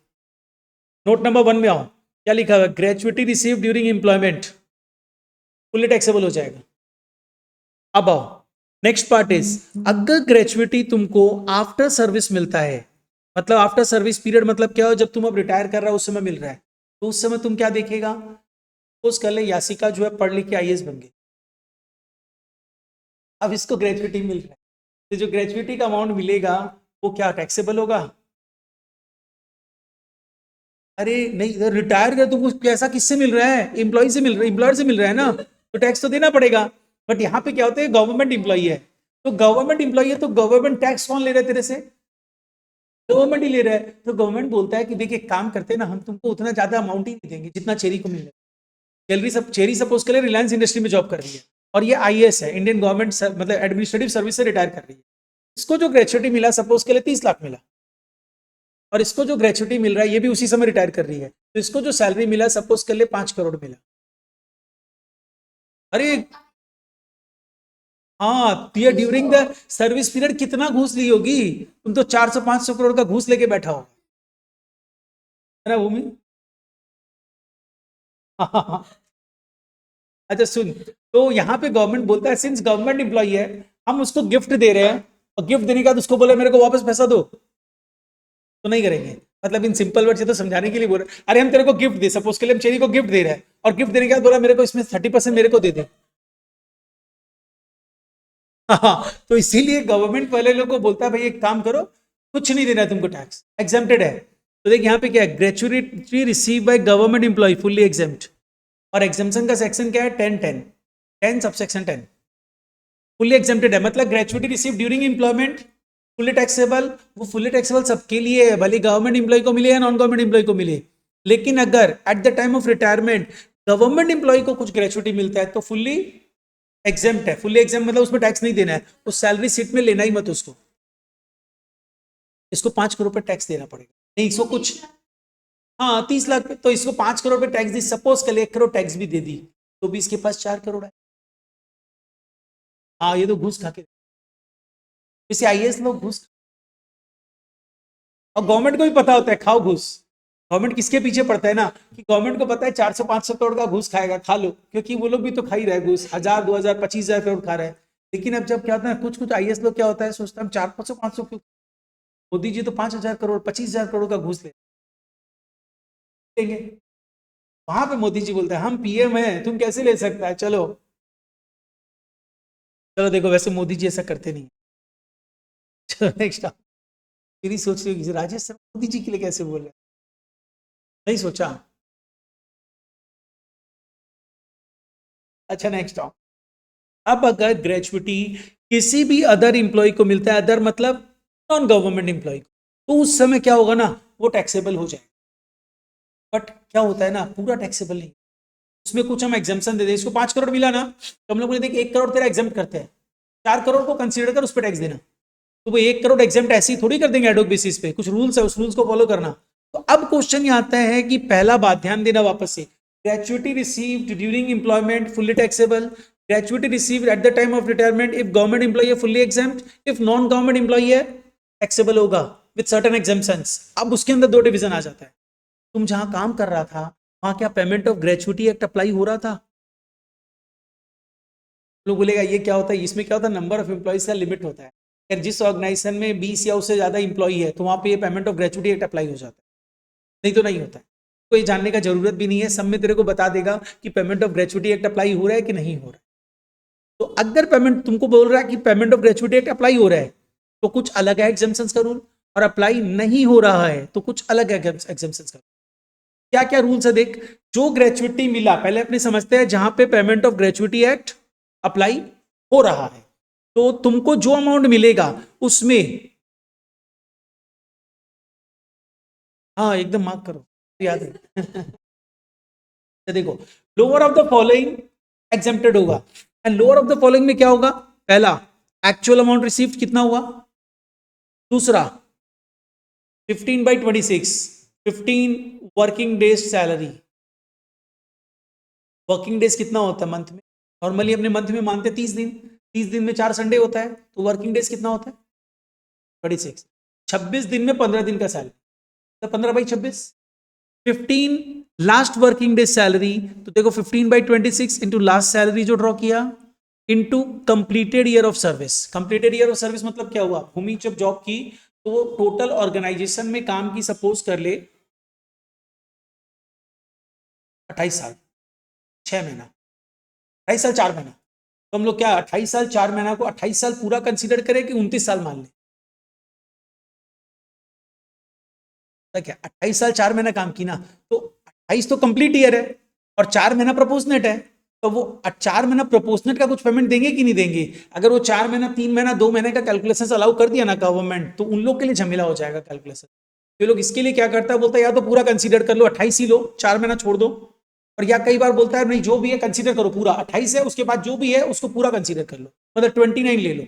नोट नंबर 1 में आओ, क्या लिखा हुआ है, gratuity receive during employment, fully taxable हो जाएगा। अब आओ नेक्स्ट पार्ट इज, अगर ग्रेचुइटी तुमको आफ्टर सर्विस मिलता है, मतलब आफ्टर सर्विस पीरियड मतलब क्या हो, जब तुम अब रिटायर कर रहा हो उस समय मिल रहा है, तो उस समय तुम क्या देखेगा, सपोज कर ले यासिका जो है पढ़ लिख के आईएएस बन गई, अब इसको ग्रेचुइटी मिल रहा है, तो जो ग्रेचुइटी का अमाउंट मिलेगा वो क्या टैक्सेबल होगा? अरे नहीं, रिटायर कर तुमको पैसा किससे मिल रहा है, एम्प्लॉय से मिल रहा है, एम्प्लॉयर से मिल रहा है ना, तो टैक्स तो देना पड़ेगा। बट यहाँ पे क्या होता है, गवर्नमेंट एम्प्लॉय है, तो गवर्नमेंट एम्प्लॉय है, तो गवर्नमेंट टैक्स कौन ले रहा है तेरे से, गवर्नमेंट ही ले रहा है। तो गवर्नमेंट बोलता है कि देखिए काम करते हैं ना, हम तुमको उतना ज्यादा अमाउंट ही नहीं देंगे जितना चेरी को मिल रहा है। चेरी सपोज कर रिलायंस इंडस्ट्री में जॉब कर रही है, और ये आईएएस है, इंडियन गवर्नमेंट मतलब एडमिनिस्ट्रेटिव सर्विस से रिटायर कर रही है, इसको जो ग्रेचुइटी मिला सपोज के लिए 30 लाख मिला, और इसको जो ग्रेचुइटी मिल रहा है ये भी उसी समय रिटायर कर रही है, तो इसको जो सैलरी मिला सपोज कर ले 5 करोड़ मिला। अरे हाँ, ये ड्यूरिंग द सर्विस पीरियड कितना घूस ली होगी, तुम तो 400-500 करोड़ का घूस लेके बैठा हो, है ना भूमि? अच्छा सुन, तो यहाँ पे गवर्नमेंट बोलता है सिंस गवर्नमेंट एम्प्लॉय है, हम उसको गिफ्ट दे रहे हैं, और गिफ्ट देने के बाद उसको बोले मेरे को वापस पैसा दो, तो नहीं करेंगे। मतलब इन सिंपल वर्ड से तो समझाने के लिए बोल रहे, अरे हम तेरे को गिफ्ट दे, सपोज के लिए हम चेरी को गिफ्ट दे रहे हैं, और गिफ्ट देने के बाद बोला मेरे को इसमें 30% मेरे को दे दे। हाँ, तो इसीलिए गवर्नमेंट पहले लोग को बोलता है भाई एक काम करो, कुछ नहीं देना है तुमको, टैक्स एग्जेम्प्टेड है। तो देख यहाँ पे क्या है, gratuity receive by government employee fully exempt, और एग्जामेशन का सेक्शन क्या है 10 सबसेक्शन 10, फुल्ली एग्जेम्प्टेड है, मतलब gratuity receive during employment fully taxable, वो फुल्ली टैक्सेबल सबके लिए है, भले गवर्नमेंट एम्प्लॉय को मिले या नॉन गवर्नमेंट एम्प्लॉय को मिले। लेकिन अगर at the time of retirement government employee को कुछ ग्रेचुइटी मिलता है तो फुल्ली एग्जेम्प्ट है, फुल्ली एग्जेम्प्ट मतलब उसमें टैक्स नहीं देना है, उस सैलरी शीट में लेना ही मत उसको। इसको 5 करोड़ पे टैक्स देना पड़ेगा, नहीं इसको कुछ, हाँ 30 लाख पे, तो इसको 5 करोड़ पे टैक्स दी, सपोज कल 1 करोड़ टैक्स भी दे दी तो भी इसके पास 4 करोड़ है। हाँ ये तो घूस खा के, इसे आईएएस लोग घूस, और गवर्नमेंट को भी पता होता है खाओ घूस। गवर्नमेंट किसके पीछे पड़ता है ना, कि गवर्नमेंट को पता है 400-500 करोड़ का घूस खाएगा, खा लो, क्योंकि वो लोग भी तो खा ही रहे घूस, 1000, 2000, 25,000 करोड़ खा रहे हैं। लेकिन अब जब क्या होता है, कुछ कुछ आईएएस लोग क्या होता है, सोचता है हम 400-500 क्यों, मोदी जी तो 5,000 करोड़ 25,000 करोड़ का घूस लेंगे। वहां पे मोदी जी बोलते हैं हम पीएम है, तुम कैसे ले सकता है, चलो चलो देखो, वैसे मोदी जी ऐसा करते नहीं। चलो नेक्स्ट, मेरी सोच रही होगी राजेश सर मोदी जी के लिए कैसे बोल रहे हैं, नहीं सोचा। अच्छा नेक्स्ट आओ, अब अगर ग्रेजुइटी किसी भी अदर इंप्लॉय को मिलता है, अदर मतलब नॉन गवर्नमेंट इंप्लॉय को, तो उस समय क्या होगा ना, वो टैक्सेबल हो जाएगा। बट क्या होता है ना, पूरा टैक्सेबल नहीं, उसमें कुछ हम एग्जाम्पशन दे दें। इसको 5 करोड़ मिला ना, तो हम लोग बोले 1 करोड़ तेरा एग्जाम करते हैं, 4 करोड़ को कंसीडर कर उस पर टैक्स देना। तो वो 1 करोड़ एग्जाम ऐसे ही थोड़ी कर देंगे एडोक बेसिस पे, कुछ रूल्स है, उस रूल्स को फॉलो करना। तो अब क्वेश्चन ये आता है कि पहला बात ध्यान देना वापस से, gratuity received during employment fully taxable, gratuity received at the time of retirement if government employ है fully exempt, if non government employ है टैक्सेबल होगा विद सर्टेन एग्जाम्पशंस। अब उसके अंदर 2 डिवीजन आ जाता है, तुम जहां काम कर रहा था वहां क्या payment of gratuity act apply हो रहा था, लोग बोलेगा ये क्या होता है, इसमें क्या होता है, नंबर ऑफ एम्प्लॉइज का लिमिट होता है, अगर जिस ऑर्गेनाइजेशन में 20 या उससे ज्यादा इंप्लॉई है तो वहां पे ये payment of gratuity act apply हो जाता है, नहीं तो नहीं होता है। कोई जानने का जरूरत भी नहीं है, सब में तेरे को बता देगा कि payment of gratuity act apply हो रहा है कि नहीं हो रहा है। तो अगर पेमेंट तुमको बोल रहा है कि payment of gratuity act apply हो रहा है तो कुछ अलग है एग्जाम्पशन का रूल, और अप्लाई नहीं हो रहा है तो कुछ अलग है एग्जाम्पशन का। क्या क्या रूल्स है देख, जो ग्रेचुइटी मिला, पहले अपने समझते हैं, जहां पे payment of gratuity act apply हो रहा है तो तुमको जो अमाउंट मिलेगा उसमें, हाँ एकदम मार्क करो, याद है। देखो, lower of the following exempted होगा, and lower of the following में क्या होगा, पहला एक्चुअल अमाउंट रिसीव्ड कितना हुआ, दूसरा 15/26, 15 working days salary, working days कितना होता है मंथ में, नॉर्मली अपने मंथ में मानते 30 दिन, 30 दिन में 4 संडे होता है, तो वर्किंग डेज कितना होता है 26, 26 दिन में 15 दिन का सैलरी, तो 15/26, 15 लास्ट वर्किंग डे सैलरी, तो देखो 15/26 इंटू लास्ट सैलरी जो ड्रॉ किया, into completed year of service. Completed year of service मतलब क्या हुआ, भूमि जब जॉब की तो वो टोटल ऑर्गेनाइजेशन में काम की, सपोज कर ले 28 साल 6 महीना, 28 साल 4 महीना, तो हम लोग क्या 28 साल 4 महीना को 28 साल पूरा कंसीडर करें कि 29 साल मान ले, क्या 28 साल 4 महीना काम की ना, तो 28 तो कंप्लीट ईयर है और 4 महीना प्रोपोर्शनेट है, तो वो 4 महीना प्रोपोर्शनेट का कुछ पेमेंट देंगे कि नहीं देंगे। अगर वो 4 महीना 3 महीना 2 महीने का कैलकुलेशन अलाउ कर दिया ना गवर्नमेंट, तो उन लोग के लिए झमेला हो जाएगा कैलकुलेशन। ये लोग इसके लिए क्या करता है, बोलता है या तो पूरा कंसीडर कर लो 28 ही लो, 4 महीना छोड़ दो, और या कई बार बोलता है नहीं जो भी है कंसीडर करो पूरा 28 है, उसके बाद जो भी है उसको पूरा कंसीडर कर लो, मतलब 29 ले लो,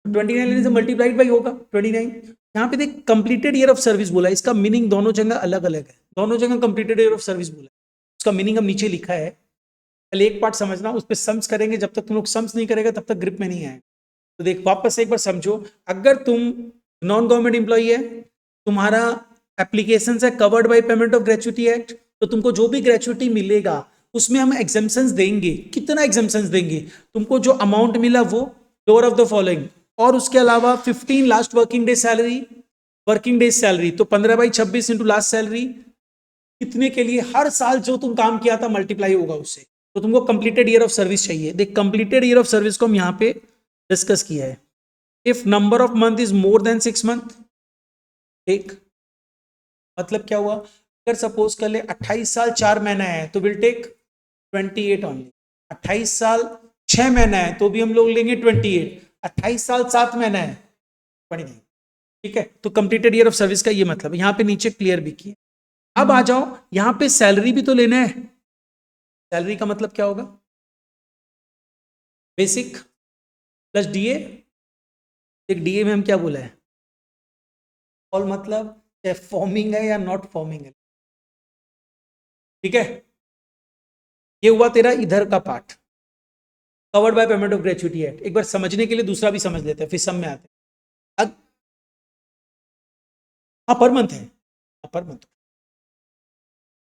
29 लेने से मल्टीप्लाइड बाई होगा 29। यहाँ पे देख कंप्लीटेड ईयर ऑफ सर्विस बोला, इसका मीनिंग दोनों जगह अलग अलग है, दोनों जगह कंप्लीटेड ईयर ऑफ सर्विस बोला, उसका मीनिंग हम नीचे लिखा है, पहले एक पार्ट समझना, उस पर सम्स करेंगे, जब तक तुम लोग सम्स नहीं करेगा तब तक ग्रिप में नहीं आएगा। तो देख वापस से एक बार समझो, अगर तुम नॉन गवर्नमेंट एम्प्लॉई है, तुम्हारा एप्लीकेशन है covered by payment of gratuity act, तो तुमको जो भी ग्रेचुइटी मिलेगा उसमें हम एग्जाम्पशंस देंगे, कितना एग्जाम्पशंस देंगे, तुमको जो अमाउंट मिला वो लोअर ऑफ द फॉलोइंग, और उसके अलावा 15 last working day salary, working days salary, तो 15/26 इंटू लास्ट सैलरी, कितने के लिए, हर साल जो तुम काम किया था मल्टीप्लाई होगा उससे, तो तुमको कंप्लीटेड ईयर ऑफ सर्विस चाहिए। देख कंप्लीटेड ईयर ऑफ सर्विस को हम यहाँ पे डिस्कस किया है, if number of month is more than 6 month, एक मतलब क्या हुआ, अगर सपोज कर ले 28 साल 4 महीना है तो विल टेक 28 ओनली, 28 साल 6 महीना है तो भी हम लोग लेंगे 28, 28 साल 7 महीना है 29, ठीक है। तो कंप्लीटेड ईयर ऑफ सर्विस का ये मतलब, यहाँ पे नीचे क्लियर भी किया। अब आ जाओ, यहाँ पे सैलरी भी तो लेना है, सैलरी का मतलब क्या होगा, बेसिक प्लस डीए। एक डीए में हम क्या बोला है, ऑल मतलब चाहे फॉर्मिंग है या नॉट फॉर्मिंग है, ठीक है। ये हुआ तेरा इधर का part, covered by payment of gratuity act. एक बार समझने के लिए दूसरा भी समझ लेते हैं, फिर सब में आते हैं। हाँ पर मंथ है, पर मंथ।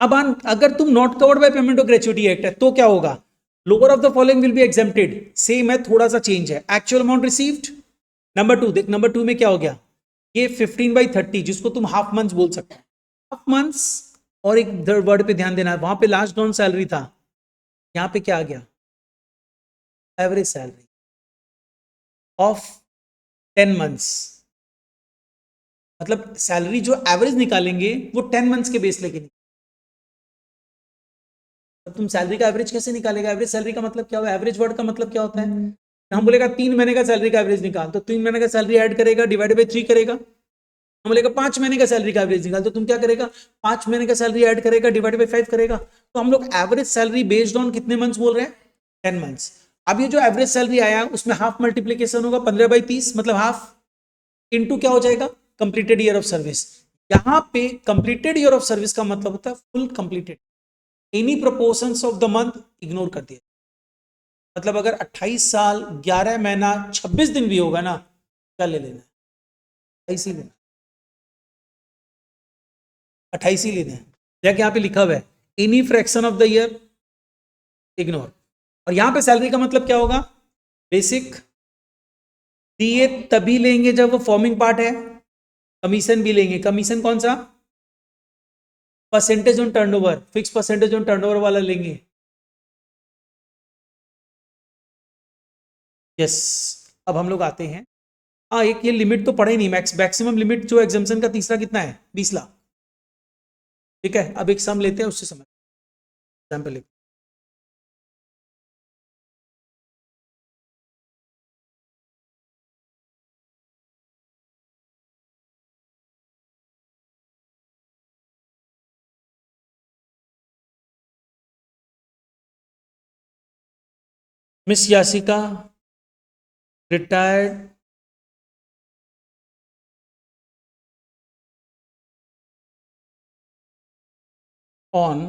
अब अगर तुम not covered by payment of gratuity act है तो क्या होगा, lower of the following will be exempted. Same है, थोड़ा सा चेंज है। एक्चुअल अमाउंट रिसीव्ड, नंबर 2 देख, नंबर 2 में क्या हो गया, ये 15/30 जिसको तुम हाफ मंथ्स बोल सकते हो, हाफ मंथ्स। और एक वर्ड पे ध्यान देना, वहां पे लास्ट डाउन सैलरी था, यहां पे क्या आ गया, एवरेज सैलरी ऑफ 10 मंथ्स। मतलब सैलरी जो एवरेज निकालेंगे वो 10 मंथ्स के बेस लेके। अब तुम सैलरी का एवरेज कैसे निकालेगा, एवरेज सैलरी का मतलब क्या होगा, एवरेज वर्ड का मतलब क्या होता है। हम बोलेगा 3 महीने का सैलरी का एवरेज निकाल, तो 3 महीने का सैलरी ऐड करेगा, डिवाइडेड बाई 3 करेगा। हम बोलेगा 5 महीने का सैलरी का एवरेज निकाल, तो तुम क्या करेगा, 5 महीने का सैलरी ऐड करेगा, डिवाइडेड बाई 5 करेगा। तो हम लोग एवरेज सैलरी बेस्ड ऑन कितने मंथ्स बोल रहे हैं, 10 मंथ्स। अब ये जो एवरेज सैलरी आया उसमें हाफ मल्टीप्लीकेशन होगा 15/30, मतलब हाफ इनटू क्या हो जाएगा, कंप्लीटेड ईयर ऑफ सर्विस। यहां पे कंप्लीटेड ईयर ऑफ सर्विस का मतलब होता है full completed. Any proportions of the month ignore कर दिया। मतलब अगर 28 साल 11 महीना 26 दिन भी होगा ना, क्या ले लेना है, 28 ही लेना, 28 ही लेना है। जैसे यहाँ पे लिखा हुआ है any fraction of the year ignore. और यहां पे सैलरी का मतलब क्या होगा, बेसिक दिए तभी लेंगे जब वो फॉर्मिंग पार्ट है, कमीशन भी लेंगे। कमीशन कौन सा, percentage on turnover, fix percentage on turnover वाला लेंगे। यस। अब हम लोग आते हैं, हाँ एक ये लिमिट तो पढ़े ही नहीं, मैक्सिमम लिमिट जो एग्जाम्पशन का तीसरा कितना है, 20 लाख। ठीक है, अब एक सम लेते हैं, उससे समझ example. Miss Yashica retired on,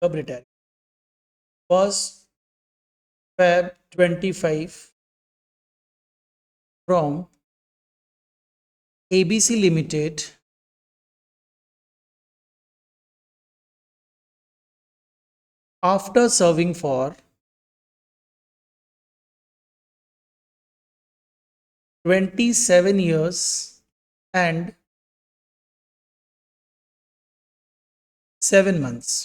कब retire, first Feb 25 from ABC Limited after serving for 27 years and 7 months.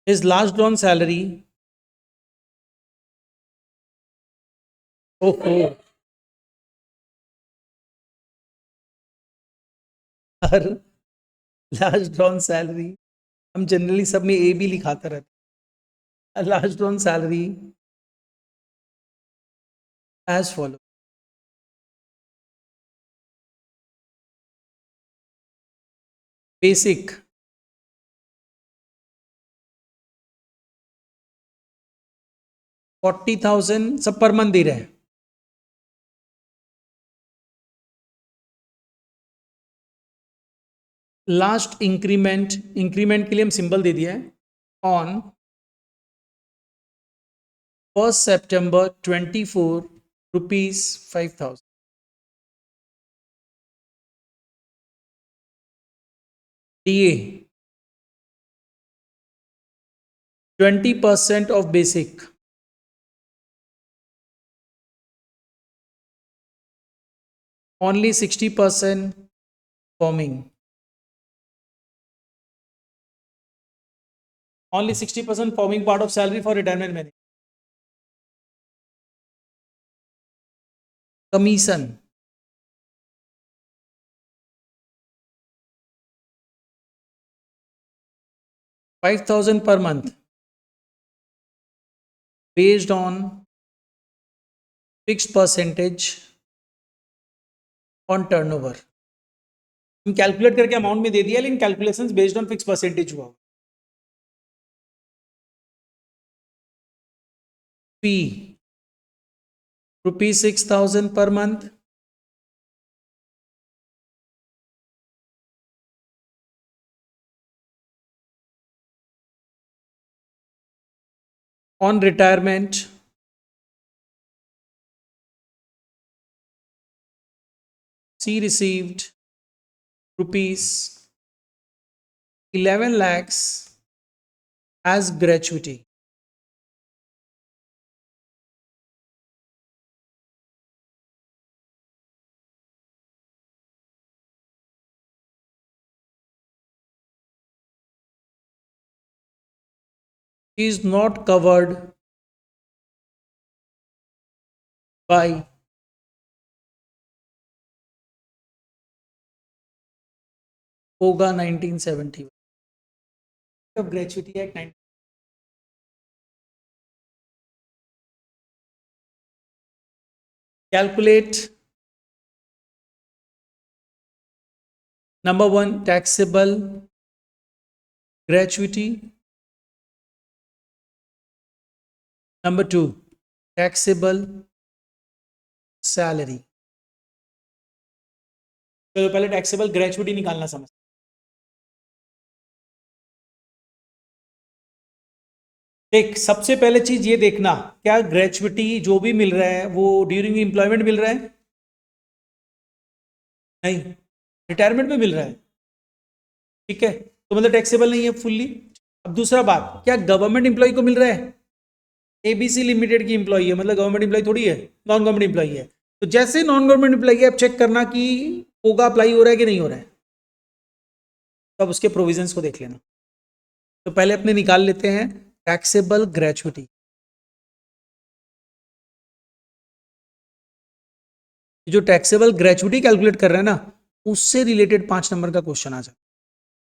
His last drawn salary, oh, हर लास्ट ड्रॉन सैलरी, हम जनरली सब में ए बी लिखाता रहता, last drawn salary as follow. Basic 40,000 सब per month दे रहे हैं। Last increment, increment के लिए हम सिंबल दे दिया है, on 1st September 24 rupees 5,000। DA 20% of basic, only 60% forming, only 60% forming part of salary for retirement money. Commission 5,000 per month based on fixed percentage on turnover. हम calculate करके amount में दे दिया, लेकिन calculations based on fix percentage हुआ. फी ₹6,000 per month. On retirement, she received ₹11 lakhs as gratuity. She is not covered by POGA 1971. Of Gratuity Act 19. Calculate number 1 taxable gratuity, number 2 taxable salary. चलो पहले taxable gratuity निकालना समझ. देख, सबसे पहले चीज ये देखना, क्या ग्रेचुइटी जो भी मिल रहा है वो ड्यूरिंग एम्प्लॉयमेंट मिल रहा है? नहीं, रिटायरमेंट में मिल रहा है. ठीक है, तो मतलब टैक्सेबल नहीं है फुल्ली. अब दूसरा बात, क्या गवर्नमेंट एम्प्लॉय को मिल रहा है? एबीसी लिमिटेड की एम्प्लॉय है, मतलब गवर्नमेंट एम्प्लॉय थोड़ी है, नॉन गवर्नमेंट एम्प्लॉय है. तो जैसे नॉन गवर्नमेंट एम्प्लॉय है, अब चेक करना कि पोगा अप्लाई हो रहा है कि नहीं हो रहा है. तब उसके प्रोविजंस को देख लेना. तो पहले अपने निकाल लेते हैं टैक्सेबल ग्रेचुइटी. जो टैक्सेबल ग्रेचुइटी कैलकुलेट कर रहे हैं ना, उससे रिलेटेड 5 नंबर का क्वेश्चन आ जाए.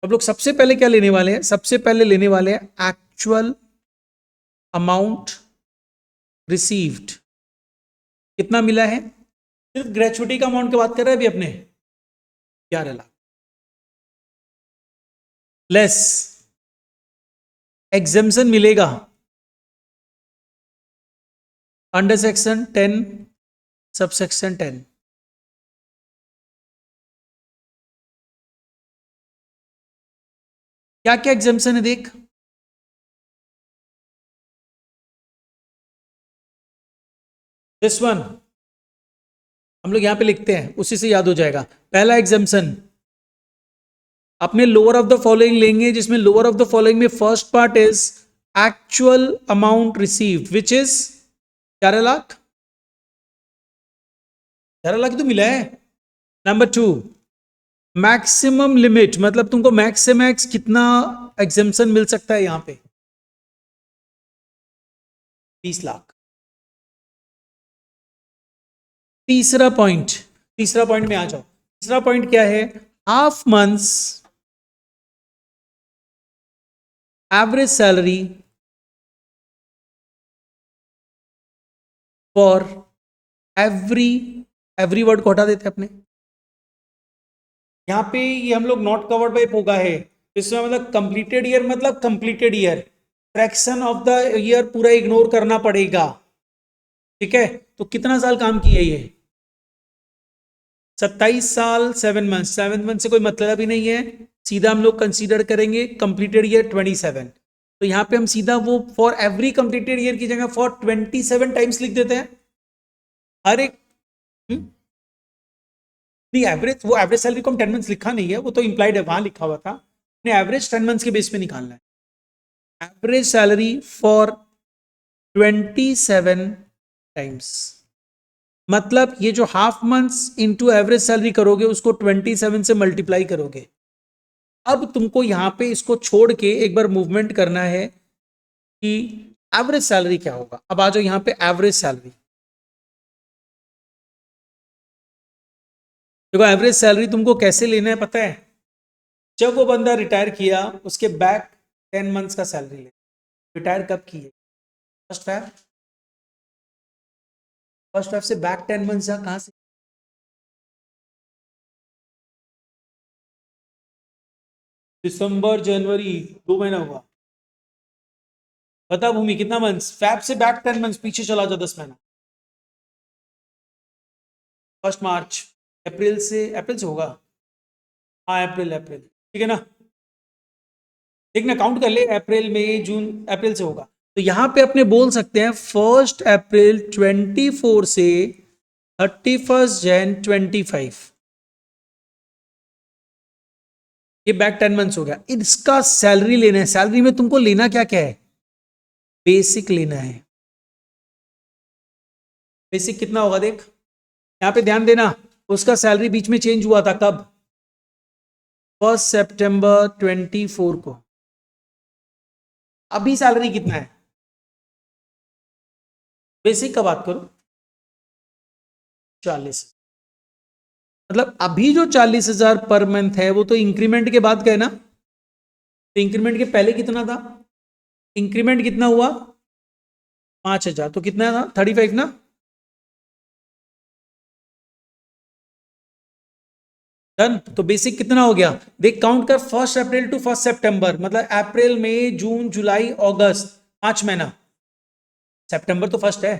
अब लोग सबसे पहले क्या लेने वाले हैं? सबसे पहले लेने वाले हैं एक्चुअल अमाउंट रिसीव्ड. कितना मिला है? सिर्फ ग्रेचुइटी का अमाउंट की बात कर रहे हैं अभी अपने, 11 लाख. लेस एग्जेम्पशन मिलेगा अंडर सेक्शन 10 सबसेक्शन 10. क्या क्या एग्जेम्पशन है देख. दिस वन हम लोग यहां पे लिखते हैं, उसी से याद हो जाएगा. पहला एग्जेम्पशन अपने लोअर ऑफ द फॉलोइंग लेंगे, जिसमें लोअर ऑफ द फॉलोइंग में first part is actual amount received which is 11 lakh. 11 lakh तो मिला है. नंबर 2 मैक्सिमम लिमिट, मतलब तुमको मैक्स से मैक्स कितना एग्जेम्पशन मिल सकता है यहां पे? 20 लाख. तीसरा पॉइंट में आ जाओ. तीसरा पॉइंट क्या है? Half months average salary for every word को हटा देते अपने. यहां पे ये हम लोग नॉट कवर्ड बाय पोगा है, इसमें मतलब कंप्लीटेड ईयर, मतलब completed year, fraction of the year पूरा इग्नोर करना पड़ेगा. ठीक है, तो कितना साल काम किया ये? 27 साल 7 मंथ. 7 मंथ से कोई मतलब ही नहीं है, सीधा हम लोग कंसीडर करेंगे कंप्लीटेड ईयर 27. तो यहां पे हम सीधा वो फॉर एवरी कंप्लीटेड ईयर की जगह फॉर 27 टाइम्स लिख देते हैं. हर एक नहीं, एवरेज, वो एवरेज सैलरी को हम 10 मंथ्स लिखा नहीं है, वो तो इंप्लाइड है, वहां लिखा हुआ था. ने एवरेज 10 मंथ्स के बेस पे निकालना है. एवरेज सैलरी फॉर 27 टाइम्स, मतलब ये जो half months into average salary करोगे उसको 27 से मल्टीप्लाई करोगे. अब तुमको यहां पे इसको छोड़ के एक बार मूवमेंट करना है कि एवरेज सैलरी क्या होगा. अब आ जाओ यहां पे एवरेज सैलरी. देखो एवरेज सैलरी तुमको कैसे लेना है पता है? जब वो बंदा रिटायर किया उसके बैक 10 मंथ्स का सैलरी ले, रिटायर कब की है? फर्स्ट फैब, फर्स्ट फैब से बैक 10 मंथ्स कहाँ से? दिसंबर जनवरी, 2 महीना हुआ। बता भूमि कितना मंथ्स, फैब से बैक 10 मंथ्स, पीछे चला जाओ 10 महीना। फर्स्ट मार्च, अप्रैल से होगा। हाँ अप्रैल, अप्रैल ठीक है ना, ठीक ना, काउंट कर ले, अप्रैल मई जून, अप्रैल से होगा। तो यहां पे अपने बोल सकते हैं 1 अप्रैल 24 से 31 जैन 25, ये बैक 10 मंथ्स हो गया। इसका सैलरी लेना है, सैलरी में तुमको लेना क्या क्या है? बेसिक लेना है। बेसिक कितना होगा देख, यहां पे ध्यान देना, उसका सैलरी बीच में चेंज हुआ था कब? 1 सितंबर 24 को। अभी सैलरी कितना है? बेसिक का बात करो, 40। मतलब अभी जो 40,000 पर मंथ है वो तो इंक्रीमेंट के बाद का है ना, तो इंक्रीमेंट के पहले कितना था? इंक्रीमेंट कितना हुआ? 5,000, तो कितना था? 35 ना। डन, तो बेसिक कितना हो गया देख, काउंट कर, 1 अप्रैल टू 1 सितंबर, मतलब अप्रैल मई जून जुलाई अगस्त, 5 महीना। सितंबर तो फर्स्ट है,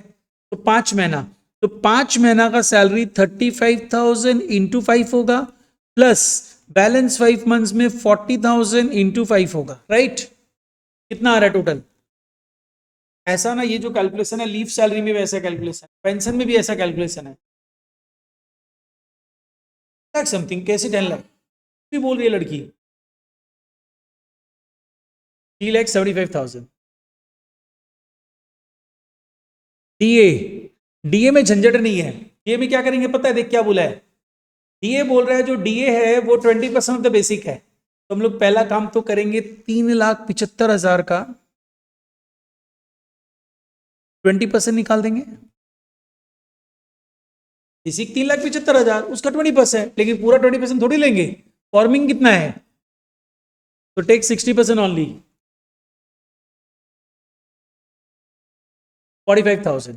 तो 5 महीना, तो 5 महीना का सैलरी 35,000 इंटू 5 होगा, प्लस बैलेंस 5 मंथ्स में 40,000 इंटू 5 होगा, राइट? कितना आ रहा है टोटल? ऐसा ना, ये जो कैलकुलेशन है लीव सैलरी में भी ऐसा कैलकुलेशन, पेंशन में भी ऐसा कैलकुलेशन है। लाख समथिंग, कैसे 10 लाख भी बोल रही है लड़की? 3,75,000। डीए, डीए में झंझट नहीं है, डीए में क्या करेंगे पता है, देख क्या बोला है, डीए बोल रहा है जो डीए है वो 20% ऑफ द बेसिक है, तो हम लोग पहला काम तो करेंगे 3,75,000 का 20% निकाल देंगे। बेसिक 3,75,000, उसका 20%, लेकिन पूरा 20% थोड़ी लेंगे, फॉर्मिंग कितना है, तो टेक 60% ओनली, 45,000।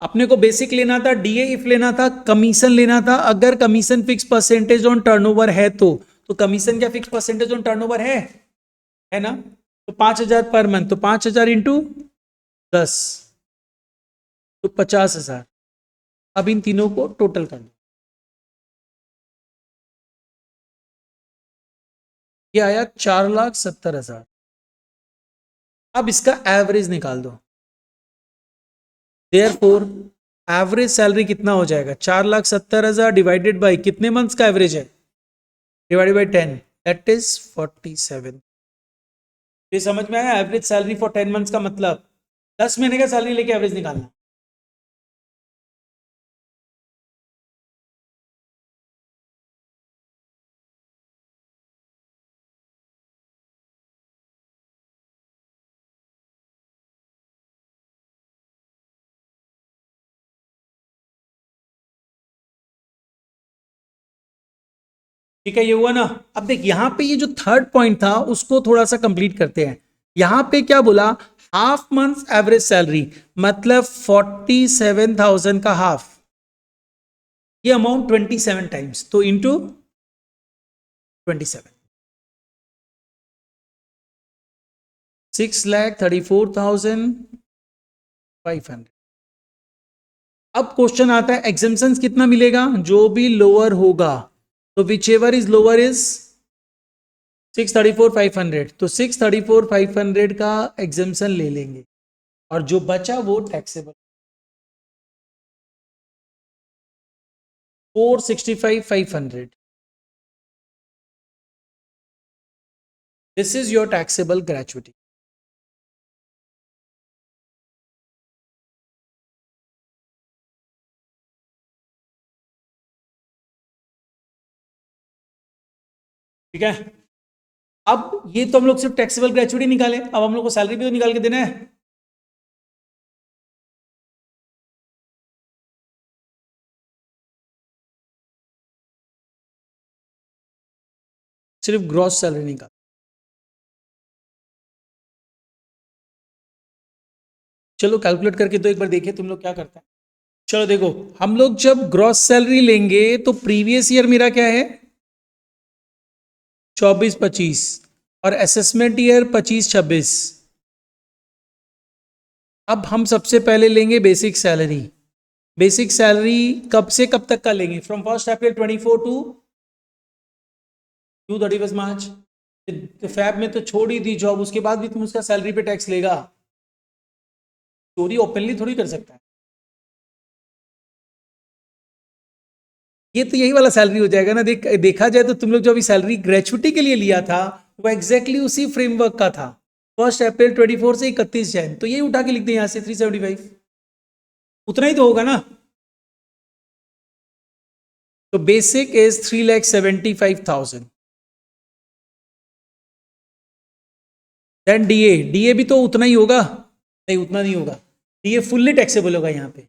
अपने को बेसिक लेना था, डीए इफ लेना था, कमीशन लेना था, अगर commission fix percentage on turnover है तो कमीशन क्या फिक्स परसेंटेज ऑन टर्नओवर है ना, तो 5,000 पर मंथ, तो 5,000 इंटू 10, तो 50,000। अब इन तीनों को टोटल कर दो, ये आया 4,70,000। अब इसका एवरेज निकाल दो, देयरफॉर एवरेज सैलरी कितना हो जाएगा, 4,70,000 डिवाइडेड बाई कितने मंथ्स का एवरेज है, डिवाइडेड बाई 10, दैट इज 47। ये समझ में आया, एवरेज सैलरी फॉर 10 मंथ्स का मतलब 10 महीने का सैलरी लेके एवरेज निकालना। ठीक है, ये हुआ ना। अब देख यहां पे ये जो थर्ड पॉइंट था उसको थोड़ा सा कंप्लीट करते हैं। यहां पे क्या बोला, हाफ मंथ एवरेज सैलरी, मतलब 47,000 का हाफ, ये अमाउंट 27 टाइम्स, तो इंटू 27, 6,34,500। अब क्वेश्चन आता है एग्जाम्पशन कितना मिलेगा, जो भी लोअर होगा, तो which ever is lower is 634,500, तो 634,500 का एग्जाम्पशन ले लेंगे, और जो बचा वो taxable 465,500। This is your taxable gratuity. ठीक है, अब ये तो हम लोग सिर्फ टैक्सेबल ग्रेचुइटी निकाले, अब हम लोग को सैलरी भी तो निकाल के देना है। सिर्फ ग्रॉस सैलरी निकाल, चलो कैलकुलेट करके तो एक बार देखिए तुम लोग क्या करते हैं। चलो देखो, हम लोग जब ग्रॉस सैलरी लेंगे तो प्रीवियस ईयर मेरा क्या है 24-25, और असेसमेंट ईयर 25-26। अब हम सबसे पहले लेंगे बेसिक सैलरी। बेसिक सैलरी कब से कब तक का लेंगे? फ्रॉम 1 अप्रैल 24 टू 31 मार्च। तो फैब में तो छोड़ ही दी जॉब, उसके बाद भी तुम उसका सैलरी पे टैक्स लेगा? चोरी ओपनली थोड़ी कर सकता है। ये तो यही वाला सैलरी हो जाएगा ना। देखा जाए तो तुम लोग जो अभी सैलरी ग्रेचुटी के लिए लिया था वो एग्जैक्टली उसी फ्रेमवर्क का था, 1 अप्रैल 24 से 31 जनवरी। तो यही उठा के लिख दें यहां से 375, उतना ही तो होगा ना। तो basic is 3,75,000। Then DA, DA भी तो उतना ही होगा? नहीं, उतना नहीं होगा। डीए फुल्ली टैक्सेबल होगा यहाँ पे।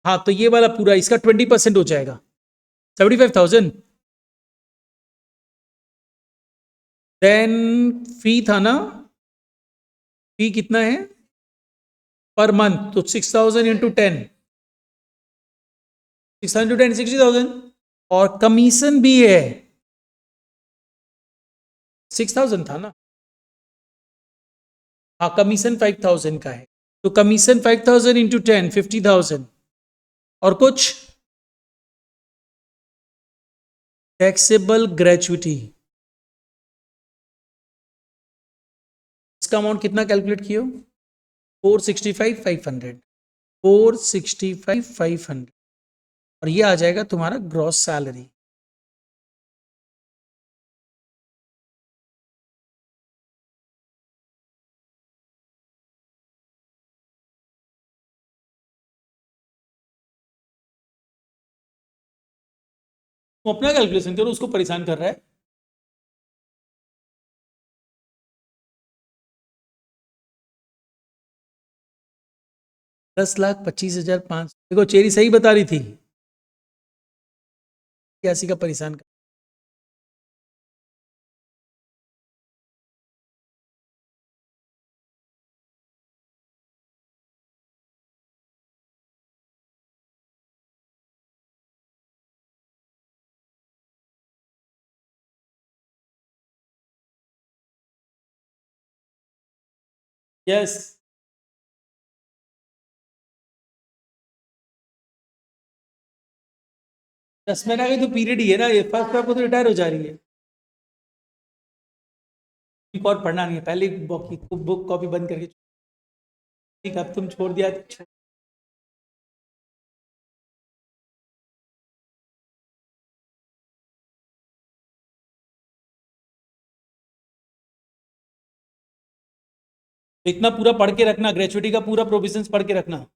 हाँ, तो ये वाला पूरा इसका 20% हो जाएगा, 75,000। देन फी था ना, फी कितना है पर मंथ? तो 6,000 इंटू 10, 6,000 इंटू 10, 60,000। और कमीशन भी है, 6,000 था ना। हाँ, कमीशन 5,000 का है। तो कमीशन 5,000 इंटू 10, 50,000। और कुछ टैक्सेबल ग्रेचुइटी, इसका अमाउंट कितना कैलकुलेट किया? 465,500, 465,500। और ये आ जाएगा तुम्हारा ग्रॉस सैलरी। वो अपना कैलकुलेशन करो, उसको परेशान कर रहा है। 10,25,500। देखो चेरी सही बता रही थी, किसी का परेशान कर। यस, 10 महीना का तो पीरियड ही है ना ये। फर्स्ट को तो रिटायर हो जा रही है। एक और पढ़ना नहीं है, पहले बुक कॉपी बंद करके। ठीक है, अब तुम छोड़ दिया तो इतना पूरा पढ़ के रखना, ग्रेचुइटी का पूरा प्रोविजंस पढ़ के रखना।